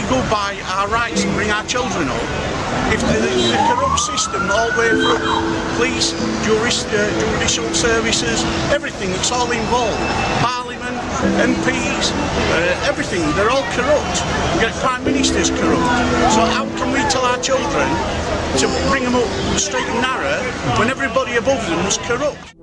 go by our rights and bring our children up, if the corrupt system all the way through, police, judicial services, everything, it's all involved. Parliament, MPs, everything, they're all corrupt. We get Prime Ministers corrupt. So how can we tell our children to bring them up straight and narrow when everybody above them was corrupt?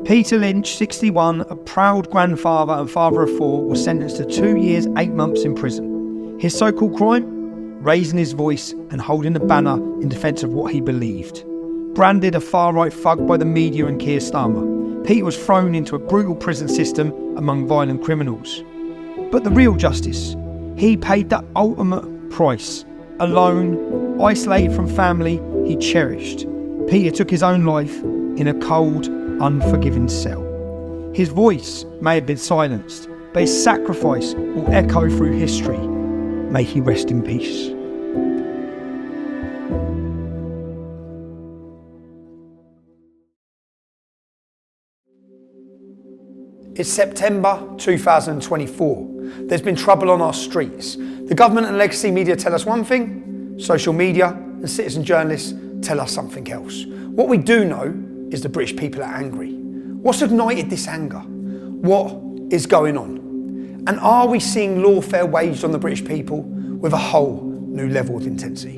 Peter Lynch, 61, a proud grandfather and father of 4, was sentenced to 2 years, 8 months in prison. His so-called crime? Raising his voice and holding a banner in defence of what he believed. Branded a far-right thug by the media and Keir Starmer, Peter was thrown into a brutal prison system among violent criminals. But the real justice, he paid that ultimate price. Alone, isolated from family he cherished, Peter took his own life in a cold, unforgiving cell. His voice may have been silenced, but his sacrifice will echo through history. May he rest in peace. It's September 2024. There's been trouble on our streets. The government and legacy media tell us one thing, social media and citizen journalists tell us something else. What we do know is the British people are angry. What's ignited this anger? What is going on? And are we seeing lawfare waged on the British people with a whole new level of intensity?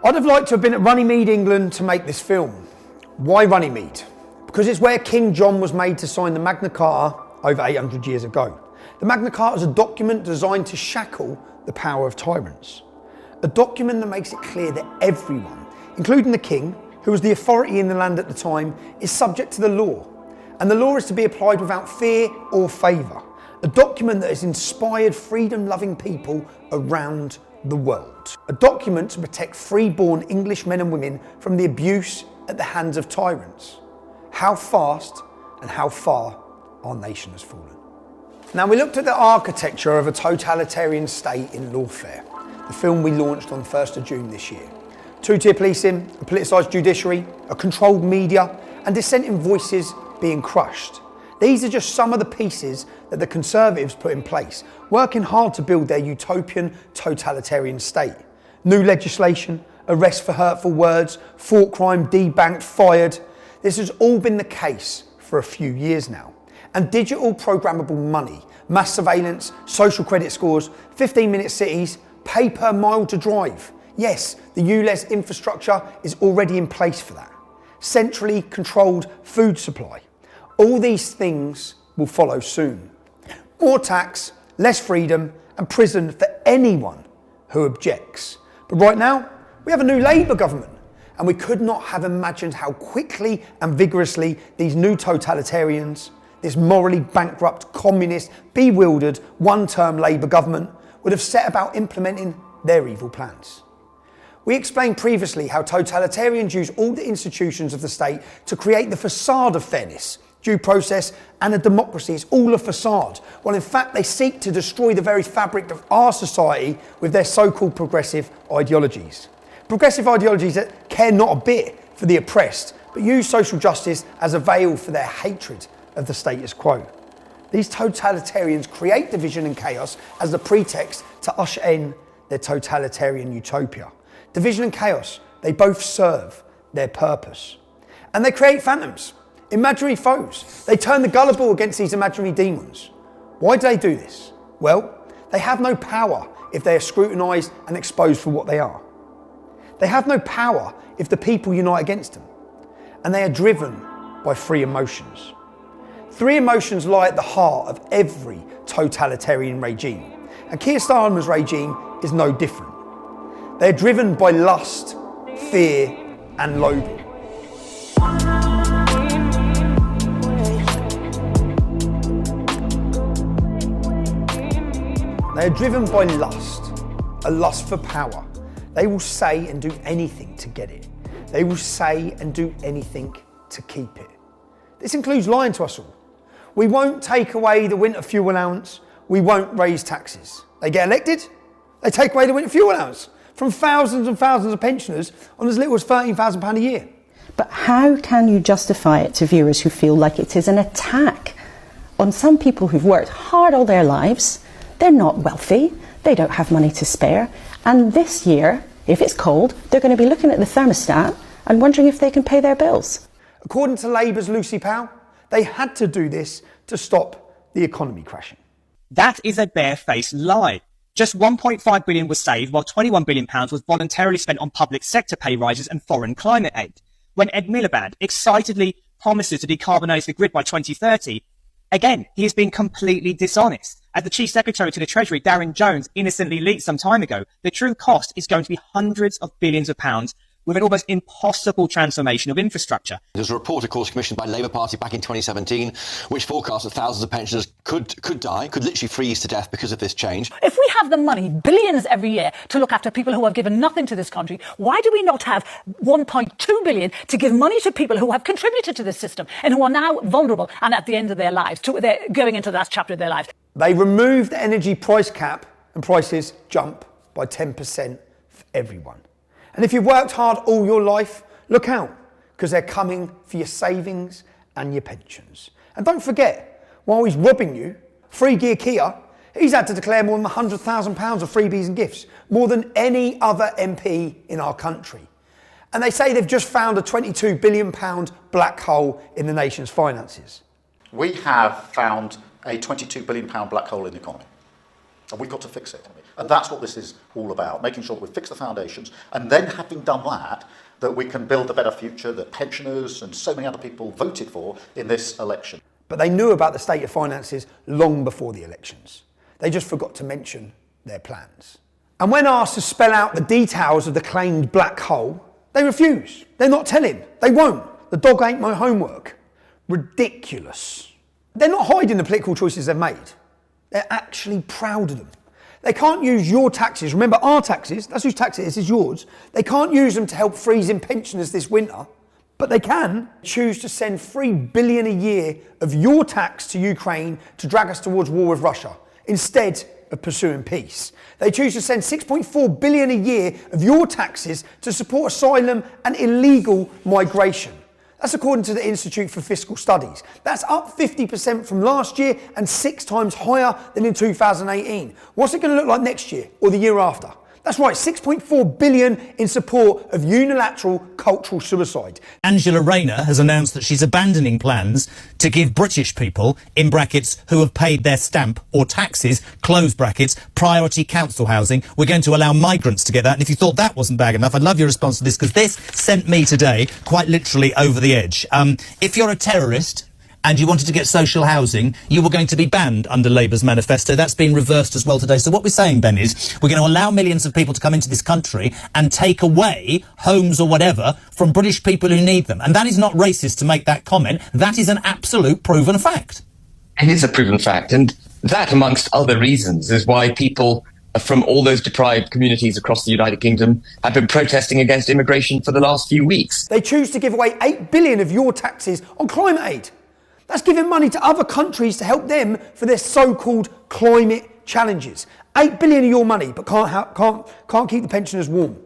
I'd have liked to have been at Runnymede, England to make this film. Why Runnymede? Because it's where King John was made to sign the Magna Carta over 800 years ago. The Magna Carta is a document designed to shackle the power of tyrants. A document that makes it clear that everyone, including the king, who was the authority in the land at the time, is subject to the law. And the law is to be applied without fear or favour. A document that has inspired freedom-loving people around the world. A document to protect free-born English men and women from the abuse at the hands of tyrants. How fast and how far our nation has fallen. Now, we looked at the architecture of a totalitarian state in Lawfare, the film we launched on 1st of June this year. Two-tier policing, a politicised judiciary, a controlled media, and dissenting voices being crushed. These are just some of the pieces that the Conservatives put in place, working hard to build their utopian totalitarian state. New legislation, arrest for hurtful words, thought crime debanked, fired. This has all been the case for a few years now. And digital programmable money, mass surveillance, social credit scores, 15-minute cities, pay per mile to drive. Yes, the ULEZ infrastructure is already in place for that. Centrally controlled food supply. All these things will follow soon. More tax, less freedom, and prison for anyone who objects. But right now, we have a new Labour government, and we could not have imagined how quickly and vigorously these new totalitarians, this morally bankrupt, communist, bewildered, one-term Labour government would have set about implementing their evil plans. We explained previously how totalitarians use all the institutions of the state to create the facade of fairness, due process and a democracy. It's all a facade, while in fact they seek to destroy the very fabric of our society with their so-called progressive ideologies. Progressive ideologies that care not a bit for the oppressed, but use social justice as a veil for their hatred of the status quo. These totalitarians create division and chaos as the pretext to usher in their totalitarian utopia. Division and chaos, they both serve their purpose. And they create phantoms, imaginary foes. They turn the gullible against these imaginary demons. Why do they do this? Well, they have no power if they are scrutinised and exposed for what they are. They have no power if the people unite against them. And they are driven by three emotions. Three emotions lie at the heart of every totalitarian regime. And Keir Starmer's regime is no different. They're driven by lust, fear, and loathing. They are driven by lust, a lust for power. They will say and do anything to get it. They will say and do anything to keep it. This includes lying to us all. We won't take away the winter fuel allowance. We won't raise taxes. They get elected, they take away the winter fuel allowance from thousands and thousands of pensioners on as little as £13,000 a year. But how can you justify it to viewers who feel like it is an attack on some people who've worked hard all their lives? They're not wealthy, they don't have money to spare, and this year, if it's cold, they're going to be looking at the thermostat and wondering if they can pay their bills. According to Labour's Lucy Powell, they had to do this to stop the economy crashing. That is a barefaced lie. Just £1.5 billion was saved, while £21 billion was voluntarily spent on public sector pay rises and foreign climate aid. When Ed Miliband excitedly promises to decarbonise the grid by 2030, again, he is being completely dishonest. As the Chief Secretary to the Treasury, Darren Jones, innocently leaked some time ago, the true cost is going to be hundreds of billions of pounds with an almost impossible transformation of infrastructure. There's a report, of course, commissioned by Labour Party back in 2017, which forecast that thousands of pensioners could die, could literally freeze to death because of this change. If we have the money, billions every year, to look after people who have given nothing to this country, why do we not have 1.2 billion to give money to people who have contributed to this system and who are now vulnerable and at the end of their lives, they're going into the last chapter of their lives? They removed the energy price cap and prices jump by 10% for everyone. And if you've worked hard all your life, look out, because they're coming for your savings and your pensions. And don't forget, while he's robbing you, Free Gear Kia, he's had to declare more than £100,000 of freebies and gifts, more than any other MP in our country. And they say they've just found a £22 billion black hole in the nation's finances. We have found a £22 billion black hole in the economy. And we've got to fix it. And that's what this is all about, making sure that we fix the foundations, and then having done that we can build a better future that pensioners and so many other people voted for in this election. But they knew about the state of finances long before the elections. They just forgot to mention their plans. And when asked to spell out the details of the claimed black hole, they refuse. They're not telling. They won't. The dog ain't my homework. Ridiculous. They're not hiding the political choices they've made. They're actually proud of them. They can't use your taxes, remember our taxes, that's whose tax it is yours. They can't use them to help freezing pensioners this winter, but they can choose to send $3 billion a year of your tax to Ukraine to drag us towards war with Russia, instead of pursuing peace. They choose to send $6.4 billion a year of your taxes to support asylum and illegal migration. That's according to the Institute for Fiscal Studies. That's up 50% from last year and 6 times higher than in 2018. What's it going to look like next year or the year after? That's right, $6.4 billion in support of unilateral cultural suicide. Angela Rayner has announced that she's abandoning plans to give British people, in brackets, who have paid their stamp or taxes, close brackets, priority council housing. We're going to allow migrants to get that. And if you thought that wasn't bad enough, I'd love your response to this, because this sent me today quite literally over the edge. If you're a terrorist and you wanted to get social housing, you were going to be banned under Labour's manifesto. That's been reversed as well today. So what we're saying, Ben, is we're going to allow millions of people to come into this country and take away homes or whatever from British people who need them. And that is not racist to make that comment. That is an absolute proven fact. It is a proven fact. And that, amongst other reasons, is why people from all those deprived communities across the United Kingdom have been protesting against immigration for the last few weeks. They choose to give away $8 billion of your taxes on climate aid. That's giving money to other countries to help them for their so-called climate challenges. $8 billion of your money, but can't keep the pensioners warm.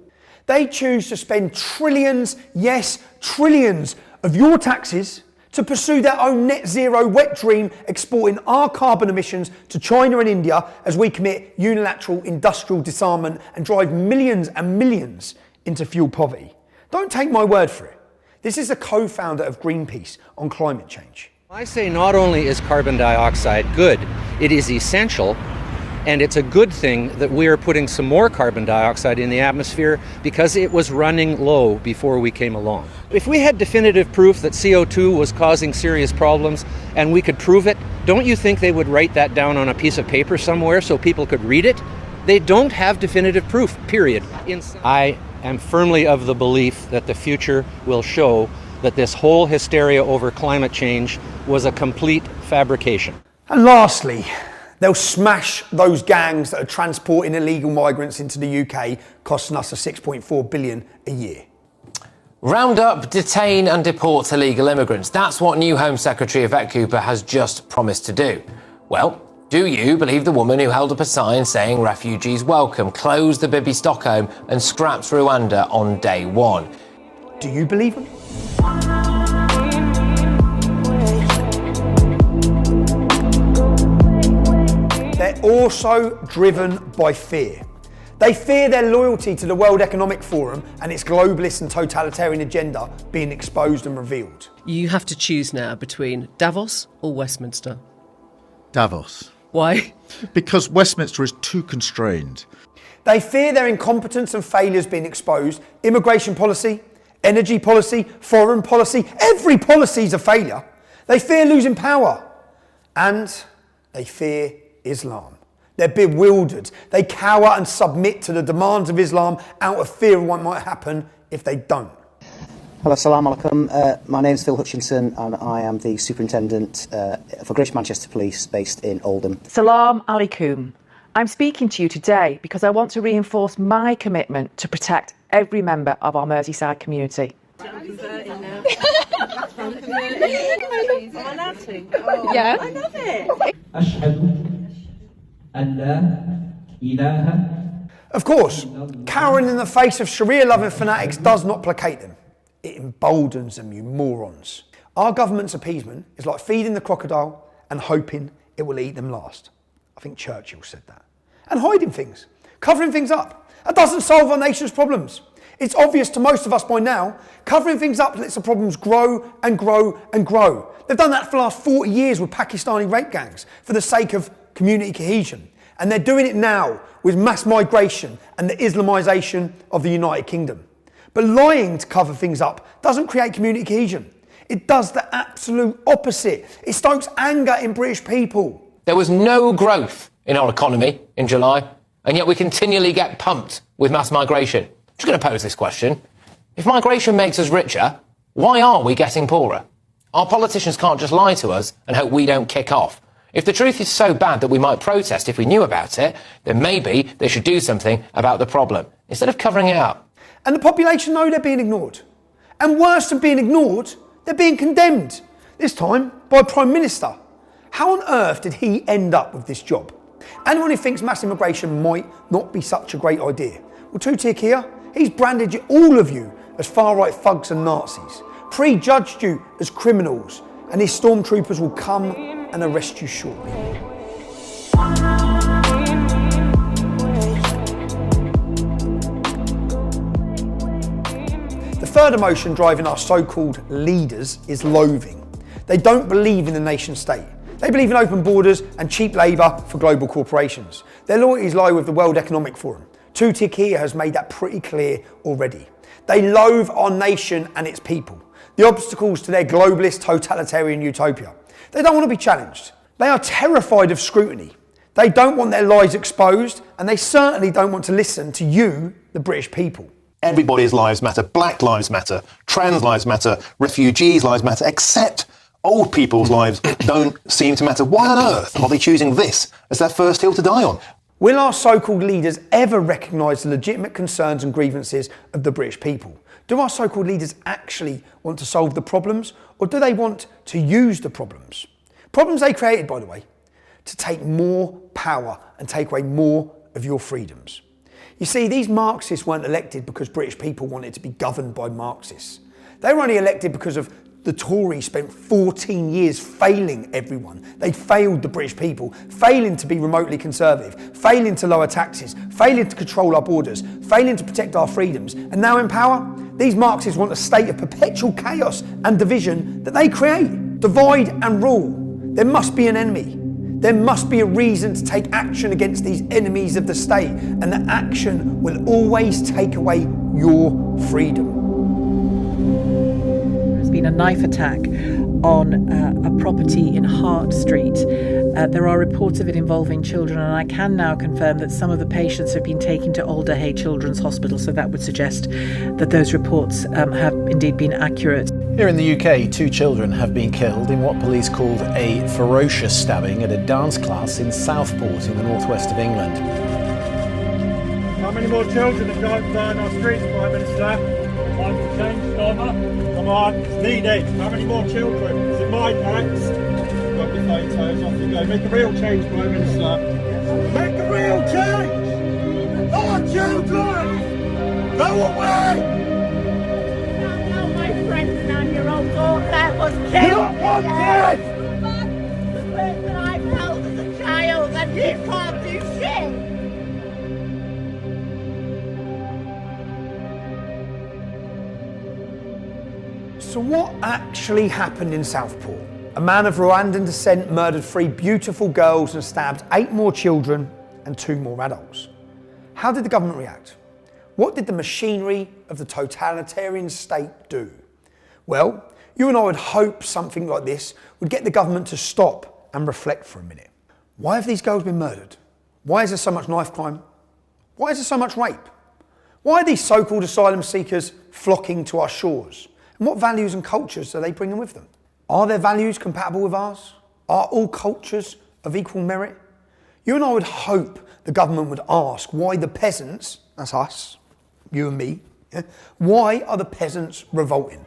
They choose to spend trillions, yes, trillions of your taxes to pursue their own net zero wet dream, exporting our carbon emissions to China and India as we commit unilateral industrial disarmament and drive millions and millions into fuel poverty. Don't take my word for it. This is a co-founder of Greenpeace on climate change. I say not only is carbon dioxide good, it is essential, and it's a good thing that we are putting some more carbon dioxide in the atmosphere because it was running low before we came along. If we had definitive proof that CO2 was causing serious problems and we could prove it, don't you think they would write that down on a piece of paper somewhere so people could read it? They don't have definitive proof, period. I am firmly of the belief that the future will show that this whole hysteria over climate change was a complete fabrication. And lastly, they'll smash those gangs that are transporting illegal migrants into the UK, costing us a 6.4 billion a year. Round up, detain and deport illegal immigrants. That's what new Home Secretary Yvette Cooper has just promised to do. Well, do you believe the woman who held up a sign saying refugees welcome, closed the Bibi Stockholm and scrapped Rwanda on day one? Do you believe them? They're also driven by fear. They fear their loyalty to the World Economic Forum and its globalist and totalitarian agenda being exposed and revealed. You have to choose now between Davos or Westminster. Davos. Why? Because Westminster is too constrained. They fear their incompetence and failures being exposed. Immigration policy, energy policy, foreign policy, every policy is a failure. They fear losing power. And they fear Islam. They're bewildered. They cower and submit to the demands of Islam out of fear of what might happen if they don't. Hello, Assalamu alaikum. My name is Phil Hutchinson and I am the Superintendent for Greater Manchester Police based in Oldham. Salam alaikum. I'm speaking to you today because I want to reinforce my commitment to protect every member of our Merseyside community. Yeah. I love it. Of course, cowering in the face of Sharia-loving fanatics does not placate them. It emboldens them, you morons. Our government's appeasement is like feeding the crocodile and hoping it will eat them last. I think Churchill said that. And hiding things, covering things up. That doesn't solve our nation's problems. It's obvious to most of us by now, covering things up lets the problems grow and grow and grow. They've done that for the last 40 years with Pakistani rape gangs for the sake of community cohesion. And they're doing it now with mass migration and the Islamisation of the United Kingdom. But lying to cover things up doesn't create community cohesion. It does the absolute opposite. It stokes anger in British people. There was no growth in our economy in July, and yet we continually get pumped with mass migration. I'm just going to pose this question. If migration makes us richer, why are we getting poorer? Our politicians can't just lie to us and hope we don't kick off. If the truth is so bad that we might protest if we knew about it, then maybe they should do something about the problem, instead of covering it up. And the population know they're being ignored. And worse than being ignored, they're being condemned. This time by a Prime Minister. How on earth did he end up with this job? Anyone who thinks mass immigration might not be such a great idea. Well, Tutik here, he's branded you, all of you, as far-right thugs and Nazis. Prejudged you as criminals. And his stormtroopers will come and arrest you shortly. The third emotion driving our so-called leaders is loathing. They don't believe in the nation state. They believe in open borders and cheap labour for global corporations. Their loyalties lie with the World Economic Forum. Tutik here has made that pretty clear already. They loathe our nation and its people. The obstacles to their globalist totalitarian utopia. They don't want to be challenged. They are terrified of scrutiny. They don't want their lies exposed, and they certainly don't want to listen to you, the British people. Everybody's lives matter. Black lives matter. Trans lives matter. Refugees' lives matter, except old people's lives don't seem to matter. Why on earth are they choosing this as their first hill to die on? Will our so-called leaders ever recognise the legitimate concerns and grievances of the British people? Do our so-called leaders actually want to solve the problems, or do they want to use the problems? Problems they created, by the way, to take more power and take away more of your freedoms. You see, these Marxists weren't elected because British people wanted to be governed by Marxists. They were only elected because of the Tories spent 14 years failing everyone. They failed the British people, failing to be remotely conservative, failing to lower taxes, failing to control our borders, failing to protect our freedoms. And now in power, These Marxists want a state of perpetual chaos and division that they create. Divide and rule. There must be an enemy. There must be a reason to take action against these enemies of the state, and the action will always take away your freedom. There's been a knife attack on a property in Hart Street. There are reports of it involving children, and I can now confirm that some of the patients have been taken to Alder Hey Children's Hospital, so that would suggest that those reports have indeed been accurate. Here in the UK, 2 children have been killed in what police called a ferocious stabbing at a dance class in Southport in the northwest of England. How many more children are going down our streets, Prime Minister? Time to change, Donna. Come on, it's needed. How many more children? Is it mine next? Got your photos, off you go. Make a real change, Prime Minister. Make a real change! Our children! Go away! That was killed. You don't want it! The person I've held as a child, and you can't do shit! So what actually happened in Southport? A man of Rwandan descent murdered 3 beautiful girls and stabbed 8 more children and 2 more adults. How did the government react? What did the machinery of the totalitarian state do? Well, you and I would hope something like this would get the government to stop and reflect for a minute. Why have these girls been murdered? Why is there so much knife crime? Why is there so much rape? Why are these so-called asylum seekers flocking to our shores? And what values and cultures are they bringing with them? Are their values compatible with ours? Are all cultures of equal merit? You and I would hope the government would ask why the peasants, that's us, you and me, why are the peasants revolting?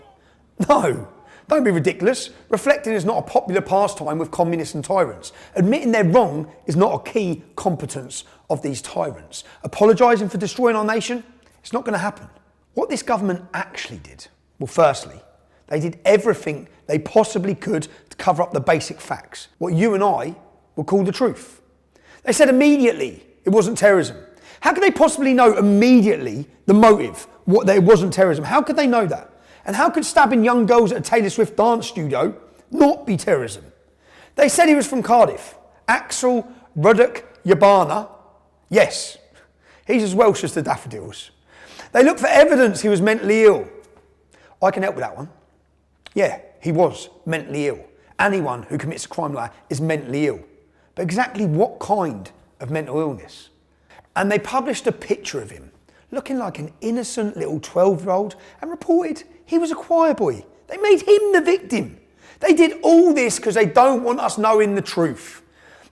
No, don't be ridiculous. Reflecting is not a popular pastime with communists and tyrants. Admitting they're wrong is not a key competence of these tyrants. Apologising for destroying our nation, it's not going to happen. What this government actually did, well, firstly, they did everything they possibly could to cover up the basic facts, what you and I would call the truth. They said immediately it wasn't terrorism. How could they possibly know immediately the motive, that it wasn't terrorism? How could they know that? And how could stabbing young girls at a Taylor Swift dance studio not be terrorism? They said he was from Cardiff. Axel Ruddock Yabana. Yes, he's as Welsh as the daffodils. They looked for evidence he was mentally ill. I can help with that one. Yeah, he was mentally ill. Anyone who commits a crime like that is mentally ill. But exactly what kind of mental illness? And they published a picture of him, looking like an innocent little 12-year-old, and reported he was a choir boy. They made him the victim. They did all this because they don't want us knowing the truth.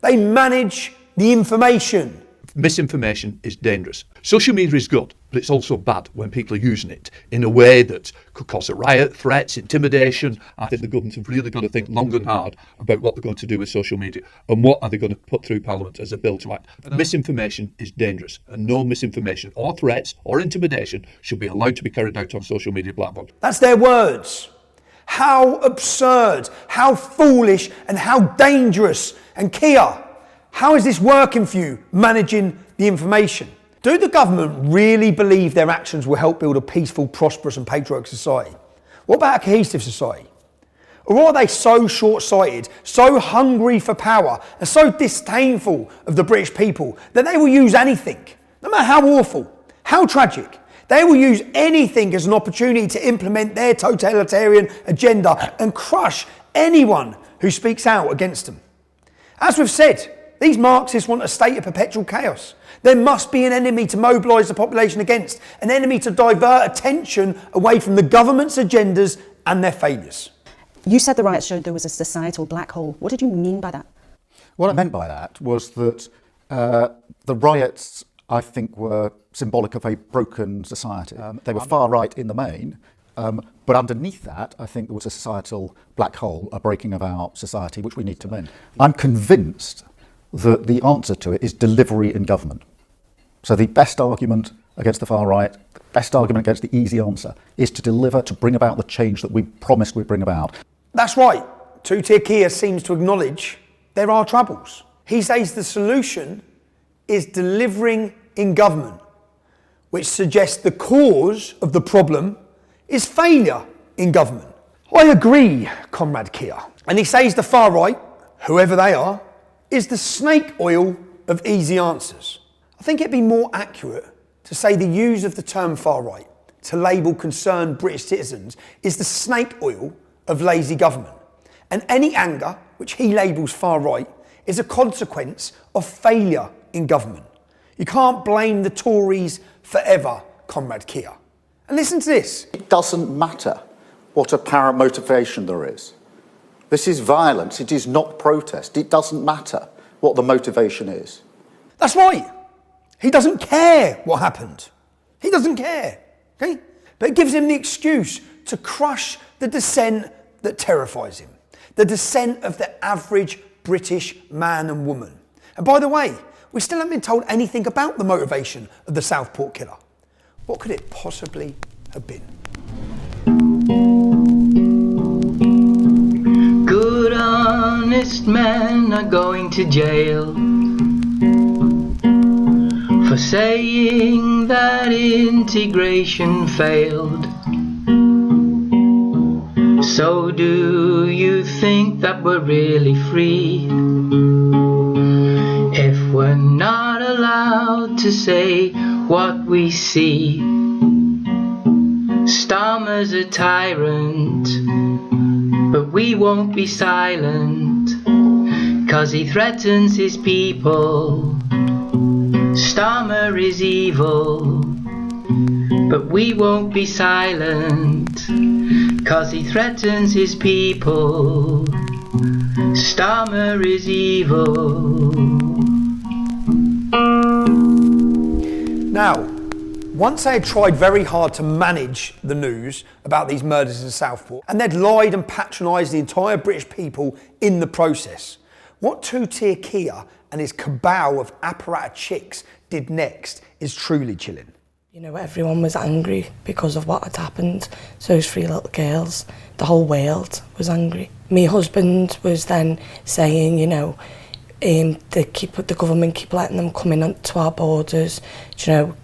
They manage the information. Misinformation is dangerous. Social media is good, but it's also bad when people are using it in a way that could cause a riot, threats, intimidation. I think the government have really got to think long and hard about what they're going to do with social media and what are they going to put through Parliament as a bill to act. Misinformation is dangerous, and no misinformation or threats or intimidation should be allowed to be carried out on social media platforms. That's their words. How absurd, how foolish, and how dangerous. And Kia, how is this working for you, managing the information? Do the government really believe their actions will help build a peaceful, prosperous and patriotic society? What about a cohesive society? Or are they so short-sighted, so hungry for power and so disdainful of the British people that they will use anything, no matter how awful, how tragic, they will use anything as an opportunity to implement their totalitarian agenda and crush anyone who speaks out against them? As we've said, these Marxists want a state of perpetual chaos. There must be an enemy to mobilise the population against, an enemy to divert attention away from the government's agendas and their failures. You said the riots showed there was a societal black hole. What did you mean by that? What I meant by that was that the riots, I think, were symbolic of a broken society. They were far right in the main, but underneath that, I think there was a societal black hole, a breaking of our society, which we need to mend. I'm convinced that the answer to it is delivery in government. So the best argument against the far right, the best argument against the easy answer, is to deliver, to bring about the change that we promised we'd bring about. That's right. Two-tier Kia seems to acknowledge there are troubles. He says the solution is delivering in government, which suggests the cause of the problem is failure in government. I agree, Comrade Keir. And he says the far right, whoever they are, is the snake oil of easy answers. I think it'd be more accurate to say the use of the term far right to label concerned British citizens is the snake oil of lazy government. And any anger, which he labels far right, is a consequence of failure in government. You can't blame the Tories forever, Comrade Keir. And listen to this. It doesn't matter what apparent motivation there is. This is violence, it is not protest. It doesn't matter what the motivation is. That's right. He doesn't care what happened. He doesn't care, okay? But it gives him the excuse to crush the dissent that terrifies him. The dissent of the average British man and woman. And by the way, we still haven't been told anything about the motivation of the Southport killer. What could it possibly have been? Good honest men are going to jail for saying that integration failed. So do you think that we're really free if we're not allowed to say what we see? Starmer's a tyrant, but we won't be silent, 'cause he threatens his people. Starmer is evil, but we won't be silent, 'cause he threatens his people. Starmer is evil. Now, once they had tried very hard to manage the news about these murders in Southport, and they'd lied and patronised the entire British people in the process, what two-tier Keir and his cabal of apparatus chicks did next is truly chilling. You know, everyone was angry because of what had happened. So those 3 little girls, the whole world was angry. My husband was then saying, you know, the government keep letting them come in to our borders. You know,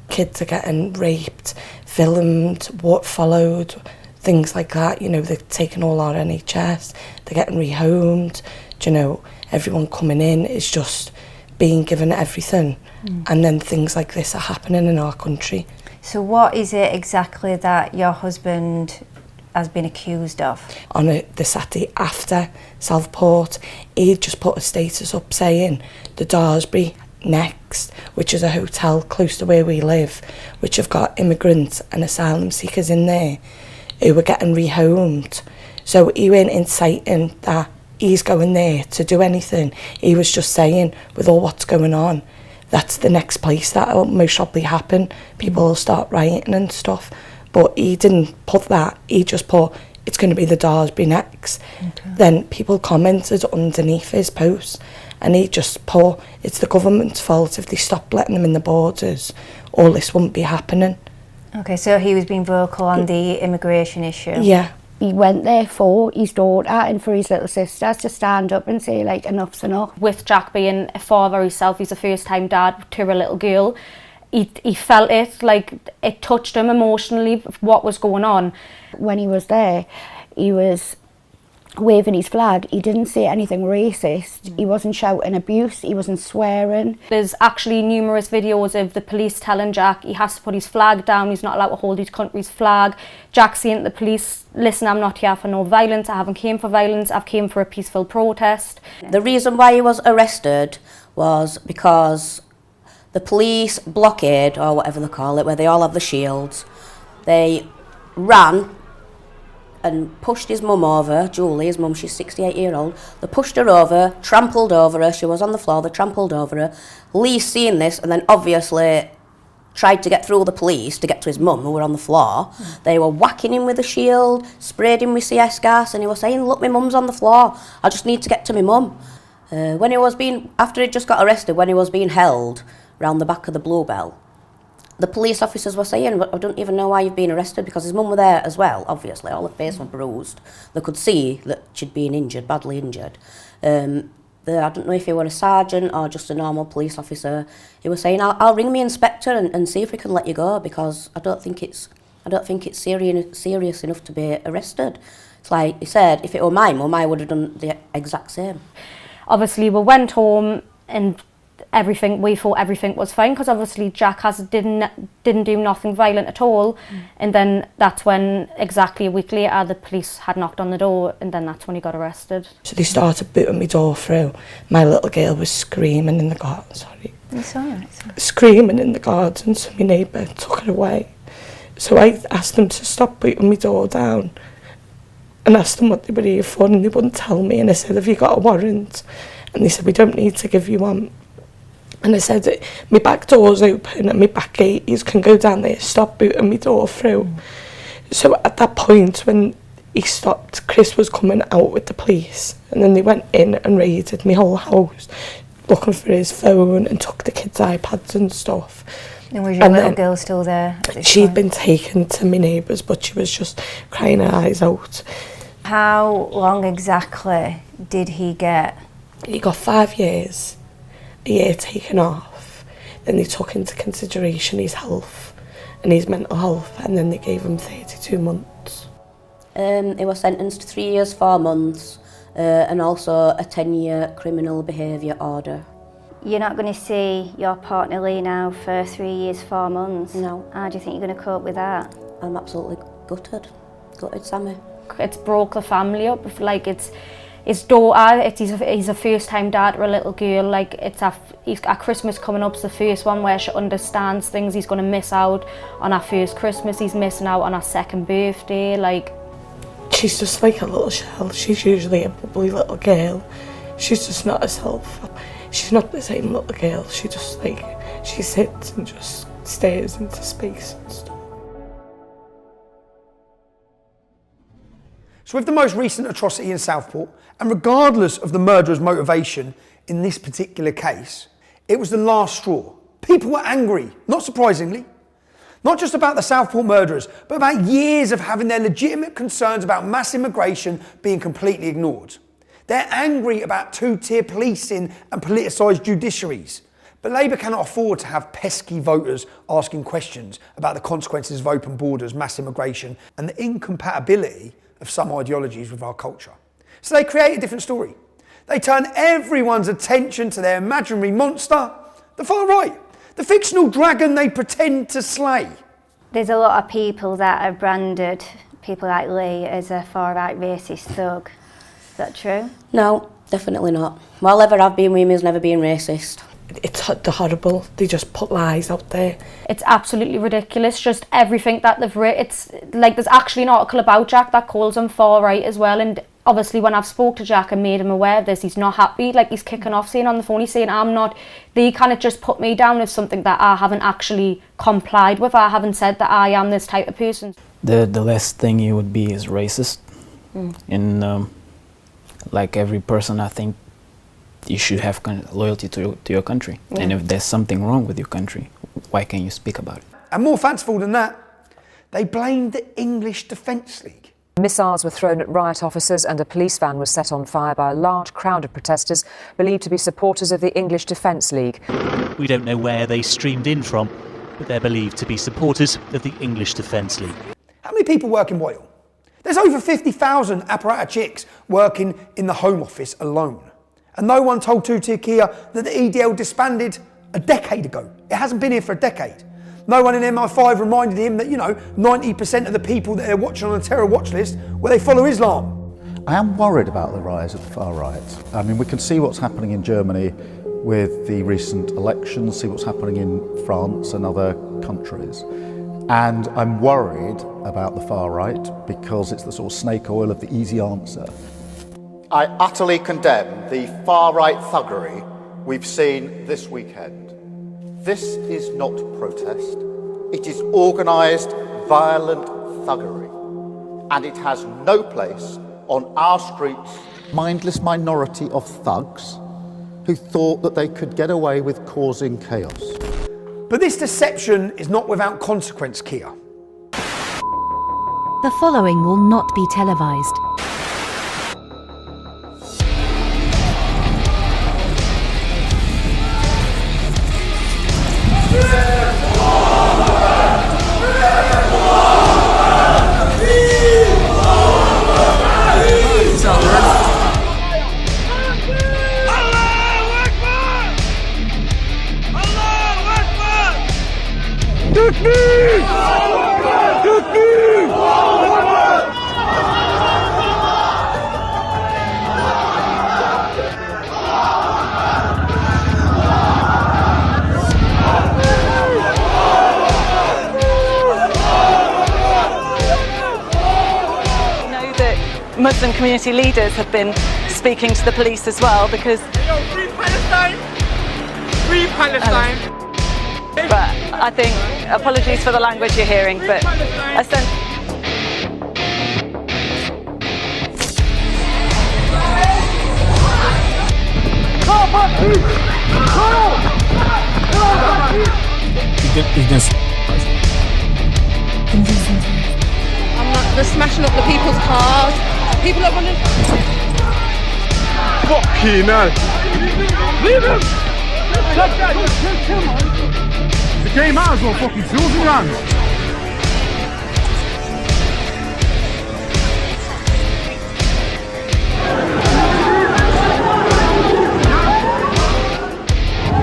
kids are getting raped, filmed, what followed, things like that. You know, they're taking all our NHS, they're getting rehomed. You know, everyone coming in is just being given everything. And then things like this are happening in our country. So what is it exactly that your husband has been accused of? On the Saturday after Southport, he just put a status up saying the Daresbury Next, which is a hotel close to where we live, which have got immigrants and asylum seekers in there who were getting rehomed. So he weren't inciting that he's going there to do anything. He was just saying, with all what's going on, that's the next place that will most probably happen. People will start rioting and stuff. But he didn't put that. He just put, it's going to be the Daresbury Next. Okay. Then people commented underneath his post, and he just put, it's the government's fault if they stopped letting them in the borders. All this wouldn't be happening. Okay, so he was being vocal on the immigration issue. Yeah. He went there for his daughter and for his little sisters to stand up and say, like, enough's enough. With Jack being a father himself, he's a first-time dad to a little girl. He felt it, like, it touched him emotionally, what was going on. When he was there, he was waving his flag. He didn't say anything racist. He wasn't shouting abuse. He wasn't swearing. There's actually numerous videos of the police telling Jack he has to put his flag down. He's not allowed to hold his country's flag. Jack saying to the police, listen, I'm not here for no violence. I haven't came for violence. I've came for a peaceful protest. The reason why he was arrested was because the police blockade, or whatever they call it, where they all have the shields, they ran and pushed his mum over, Julie, his mum, she's 68-year-old. They pushed her over, trampled over her, she was on the floor, they trampled over her. Lee's seen this and then obviously tried to get through the police to get to his mum, who were on the floor. They were whacking him with a shield, sprayed him with CS gas, and he was saying, look, my mum's on the floor, I just need to get to my mum. When he was being, after he just got arrested, when he was being held round the back of the Bluebell, the police officers were saying, I don't even know why you've been arrested, because his mum were there as well, obviously. All her face was bruised. They could see that she'd been injured, badly injured. I don't know if he were a sergeant or just a normal police officer. He was saying, I'll ring my inspector and see if we can let you go, because I don't think it's I don't think it's serious enough to be arrested. It's like you said, if it were my mum, I would have done the exact same. Obviously, we went home and we thought everything was fine, because obviously Jack didn't do nothing violent at all. And then that's when, exactly a week later, the police had knocked on the door, and then that's when he got arrested. So they started booting my door through. My little girl was screaming in the garden, It's all right. screaming in the garden, so my neighbour took her away. So I asked them to stop booting my door down and asked them what they were here for, and they wouldn't tell me. And I said, have you got a warrant? And they said, we don't need to give you one. And I said, my back door's open and my back gate, you can go down there, stop booting my door through. So at that point, when he stopped, Chris was coming out with the police, and then they went in and raided my whole house, looking for his phone and took the kids' iPads and stuff. And was your little girl still there? She'd been taken to my neighbours, but she was just crying her eyes out. How long exactly did he get? He got 5 years, a year taken off. Then they took into consideration his health and his mental health, and then they gave him 32 months. He was sentenced to 3 years, 4 months, and also a 10-year criminal behaviour order. You're not going to see your partner Lee now for 3 years, 4 months? No. How do you think you're going to cope with that? I'm absolutely gutted, Sammy. It's broke the family up. Like, it's his daughter, he's a first-time dad to a little girl. Like, he's got Christmas coming up, it's the first one where she understands things. He's going to miss out on our first Christmas, he's missing out on our second birthday. Like, she's just like a little shell. She's usually a bubbly little girl. She's just not herself. She's not the same little girl. She just she sits and just stares into space and stuff. So with the most recent atrocity in Southport, and regardless of the murderer's motivation in this particular case, it was the last straw. People were angry, not surprisingly. Not just about the Southport murderers, but about years of having their legitimate concerns about mass immigration being completely ignored. They're angry about two-tier policing and politicised judiciaries. But Labour cannot afford to have pesky voters asking questions about the consequences of open borders, mass immigration, and the incompatibility of some ideologies with our culture. So they create a different story. They turn everyone's attention to their imaginary monster, the far right, the fictional dragon they pretend to slay. There's a lot of people that have branded people like Lee as a far-right racist thug. Is that true? No, definitely not. While ever I've been with him, he's never been racist. It's horrible. They just put lies out there. it's absolutely ridiculous, just everything that they've written. It's like, there's actually an article about Jack that calls him far right as well, and obviously when I've spoke to Jack and made him aware of this, he's not happy. Like, he's kicking off, saying on the phone, he's saying, I'm not, they kind of just put me down as something that I haven't actually complied with. I haven't said that I am this type of person. The last thing you would be is racist. And like every person, I think you should have loyalty to your country. Yeah. And if there's something wrong with your country, why can't you speak about it? And more fanciful than that, they blamed the English Defence League. Missiles were thrown at riot officers and a police van was set on fire by a large crowd of protesters believed to be supporters of the English Defence League. We don't know where they streamed in from, but they're believed to be supporters of the English Defence League. How many people work in Wales? There's over 50,000 apparata chicks working in the Home Office alone. And no one told Tutia Kia that the EDL disbanded a decade ago. It hasn't been here for a decade. No one in MI5 reminded him that, 90% of the people that they're watching on the terror watch list, they follow Islam. I am worried about the rise of the far right. I mean, we can see what's happening in Germany with the recent elections, see what's happening in France and other countries. And I'm worried about the far right because it's the sort of snake oil of the easy answer. I utterly condemn the far right thuggery we've seen this weekend. This is not protest. It is organised, violent thuggery. And it has no place on our streets. Mindless minority of thugs who thought that they could get away with causing chaos. But this deception is not without consequence, Kia. The following will not be televised. Muslim community leaders have been speaking to the police as well, because... Free Palestine! Free Palestine! But I think, apologies for the language you're hearing, but essentially... They're smashing up the people's cars. People are running. Fucking hell! Leave him! The game might as well fucking tools in your hands.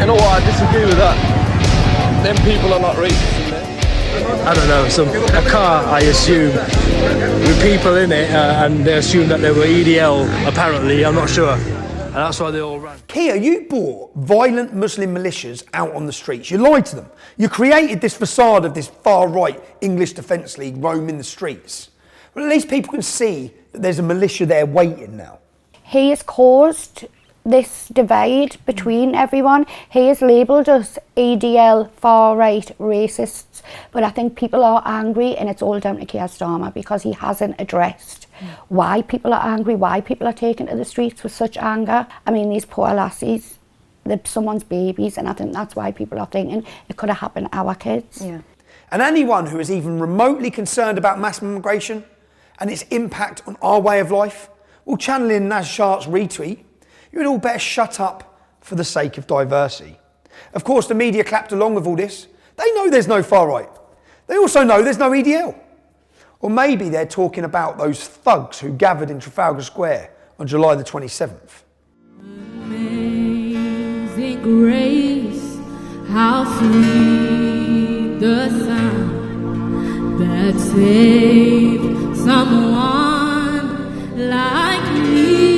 You know what? I disagree with that. Them people are not racist. I don't know, a car, I assume, with people in it, and they assumed that they were EDL, apparently, I'm not sure. And that's why they all ran. Kia, you brought violent Muslim militias out on the streets. You lied to them. You created this facade of this far-right English Defence League roaming the streets. Well, at least people can see that there's a militia there waiting now. He has caused this divide between everyone. He has labelled us ADL, far-right, racists, but I think people are angry, and it's all down to Keir Starmer because he hasn't addressed why people are angry, why people are taken to the streets with such anger. I mean, these poor lassies, they're someone's babies, and I think that's why people are thinking it could have happened to our kids. Yeah. And anyone who is even remotely concerned about mass migration and its impact on our way of life, well, channeling Naz Shart's retweet, you would all better shut up for the sake of diversity. Of course, the media clapped along with all this. They know there's no far right. They also know there's no EDL. Or maybe they're talking about those thugs who gathered in Trafalgar Square on July the 27th. Amazing grace, how sweet the sound that saved someone like me.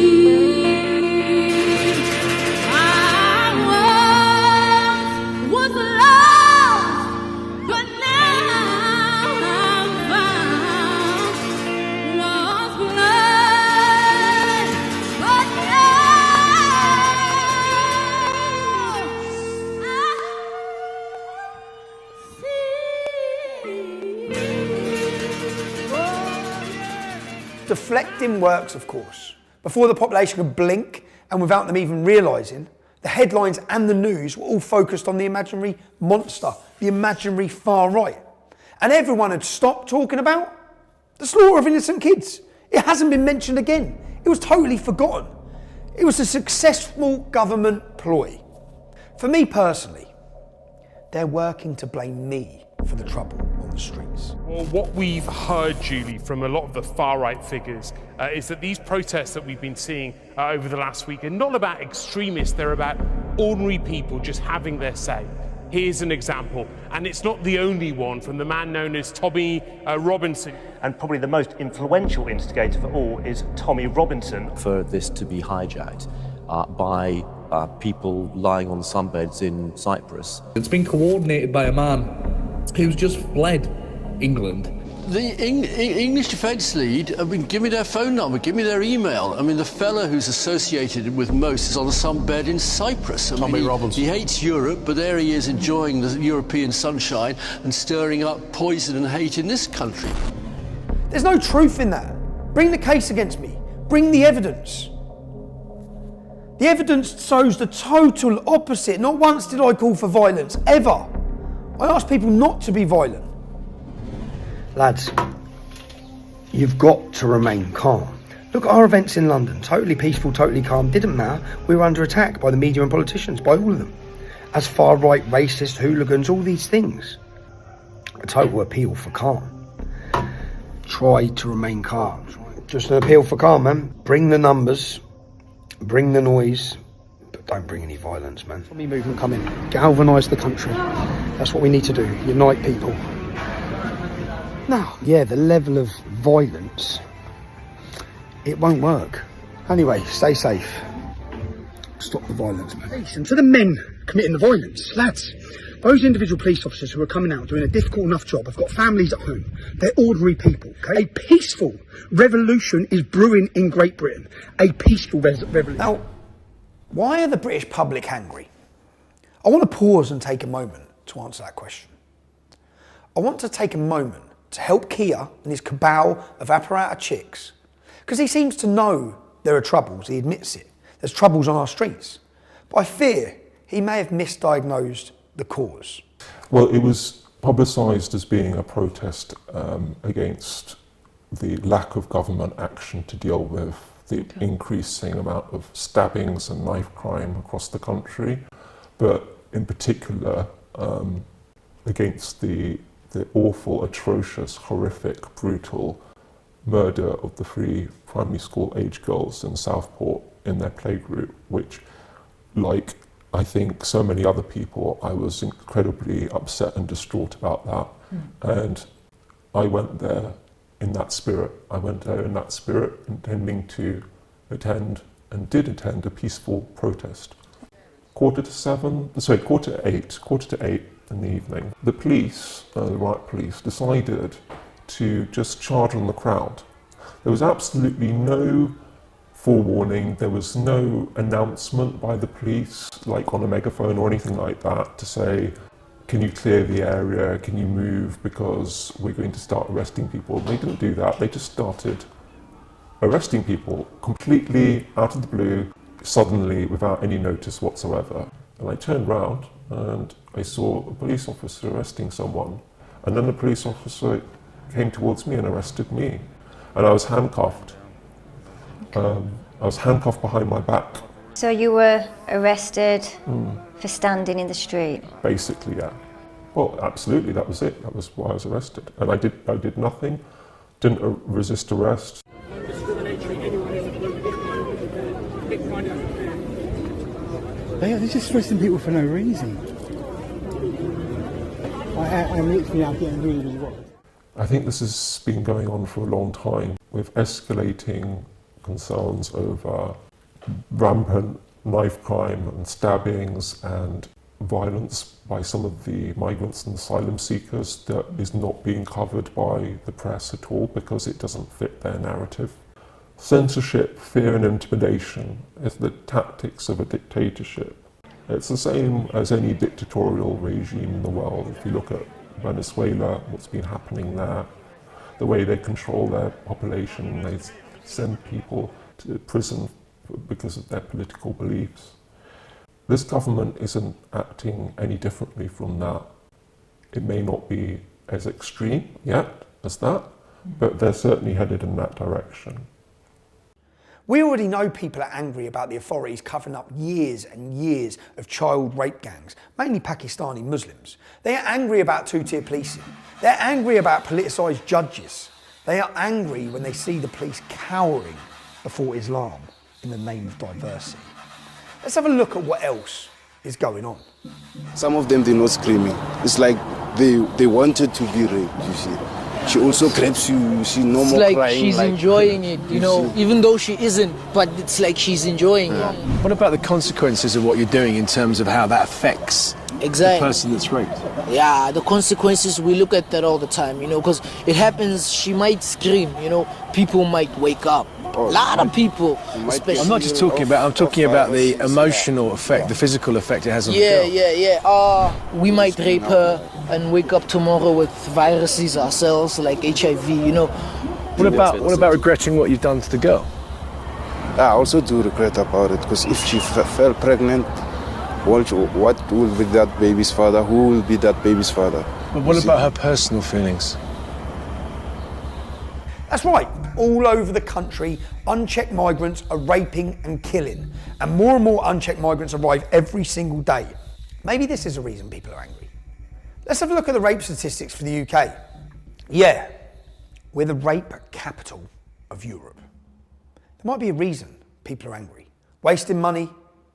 Deflecting works, of course. Before the population could blink, and without them even realising, the headlines and the news were all focused on the imaginary monster, the imaginary far right. And everyone had stopped talking about the slaughter of innocent kids. It hasn't been mentioned again. It was totally forgotten. It was a successful government ploy. For me personally, they're working to blame me for the trouble on the streets. Well, what we've heard, Julie, from a lot of the far-right figures is that these protests that we've been seeing over the last week are not about extremists, they're about ordinary people just having their say. Here's an example, and it's not the only one, from the man known as Tommy Robinson. And probably the most influential instigator for all is Tommy Robinson. For this to be hijacked by people lying on sunbeds in Cyprus. It's been coordinated by a man who's just fled England. The English Defence League, give me their phone number, give me their email. I mean, the fella who's associated with most is on a sunbed in Cyprus. Tommy Robinson. He hates Europe, but there he is enjoying the European sunshine and stirring up poison and hate in this country. There's no truth in that. Bring the case against me. Bring the evidence. The evidence shows the total opposite. Not once did I call for violence, ever. I asked people not to be violent. Lads, you've got to remain calm. Look at our events in London. Totally peaceful, totally calm. Didn't matter. We were under attack by the media and politicians, by all of them. As far-right, racist, hooligans, all these things. A total appeal for calm. Try to remain calm. Just an appeal for calm, man. Bring the numbers. Bring the noise. But don't bring any violence, man. Let me movement come in. Galvanise the country. That's what we need to do. Unite people. Now, yeah, the level of violence, it won't work. Anyway, stay safe. Stop the violence, man. To the men committing the violence, lads, Those individual police officers who are coming out doing a difficult enough job have got families at home. They're ordinary people. Okay? A peaceful revolution is brewing in Great Britain. A peaceful revolution. Now, why are the British public angry? I want to pause and take a moment to answer that question. I want to take a moment to help Kia and his cabal of apparatus chicks, because he seems to know there are troubles, he admits it. There's troubles on our streets. But I fear he may have misdiagnosed the cause. Well, it was publicised as being a protest against the lack of government action to deal with the increasing amount of stabbings and knife crime across the country, but in particular against the awful, atrocious, horrific, brutal murder of the 3 primary school age girls in Southport in their playgroup, which, like I think so many other people, I was incredibly upset and distraught about that. And I went there in that spirit. Intending to attend, and did attend, a peaceful protest. 8:45 in the evening, the police, the riot police, decided to just charge on the crowd. There was absolutely no forewarning, there was no announcement by the police, like on a megaphone or anything like that, to say, can you clear the area, can you move, because we're going to start arresting people. They didn't do that, they just started arresting people completely out of the blue, suddenly, without any notice whatsoever. And I turned round and I saw a police officer arresting someone, and then the police officer came towards me and arrested me, and I was handcuffed. I was handcuffed behind my back. So you were arrested for standing in the street? Basically, yeah. Well, absolutely, that was it. That was why I was arrested. And I did nothing, didn't resist arrest. They're just arresting people for no reason. I'm literally now getting really, really worried. I think this has been going on for a long time, with escalating concerns over rampant knife crime and stabbings and violence by some of the migrants and asylum seekers that is not being covered by the press at all because it doesn't fit their narrative. Censorship, fear and intimidation is the tactics of a dictatorship. It's the same as any dictatorial regime in the world. If you look at Venezuela, what's been happening there, the way they control their population, they send people to prison because of their political beliefs. This government isn't acting any differently from that. It may not be as extreme yet as that, but they're certainly headed in that direction. We already know people are angry about the authorities covering up years and years of child rape gangs, mainly Pakistani Muslims. They are angry about two-tier policing. They're angry about politicised judges. They are angry when they see the police cowering before Islam in the name of diversity. Let's have a look at what else is going on. Some of them, they're not screaming. It's like they wanted to be raped, you see. She also grabs you see, no more like crying. She's like, enjoying it, you know, even though she isn't, but it's like she's enjoying it. What about the consequences of what you're doing in terms of how that affects the person that's raped? Yeah, the consequences, we look at that all the time, you know, because it happens, she might scream, you know, people might wake up. A lot of people, especially. I'm not just talking about, I'm talking about the emotional effect, the physical effect it has on the girl. Yeah. We might rape her and wake up tomorrow with viruses ourselves, like HIV, you know. What about regretting what you've done to the girl? I also do regret about it, because if she fell pregnant, what will be that baby's father? Who will be that baby's father? But what about her personal feelings? That's right, all over the country, unchecked migrants are raping and killing, and more unchecked migrants arrive every single day. Maybe this is the reason people are angry. Let's have a look at the rape statistics for the UK. Yeah, we're the rape capital of Europe. There might be a reason people are angry. Wasting money,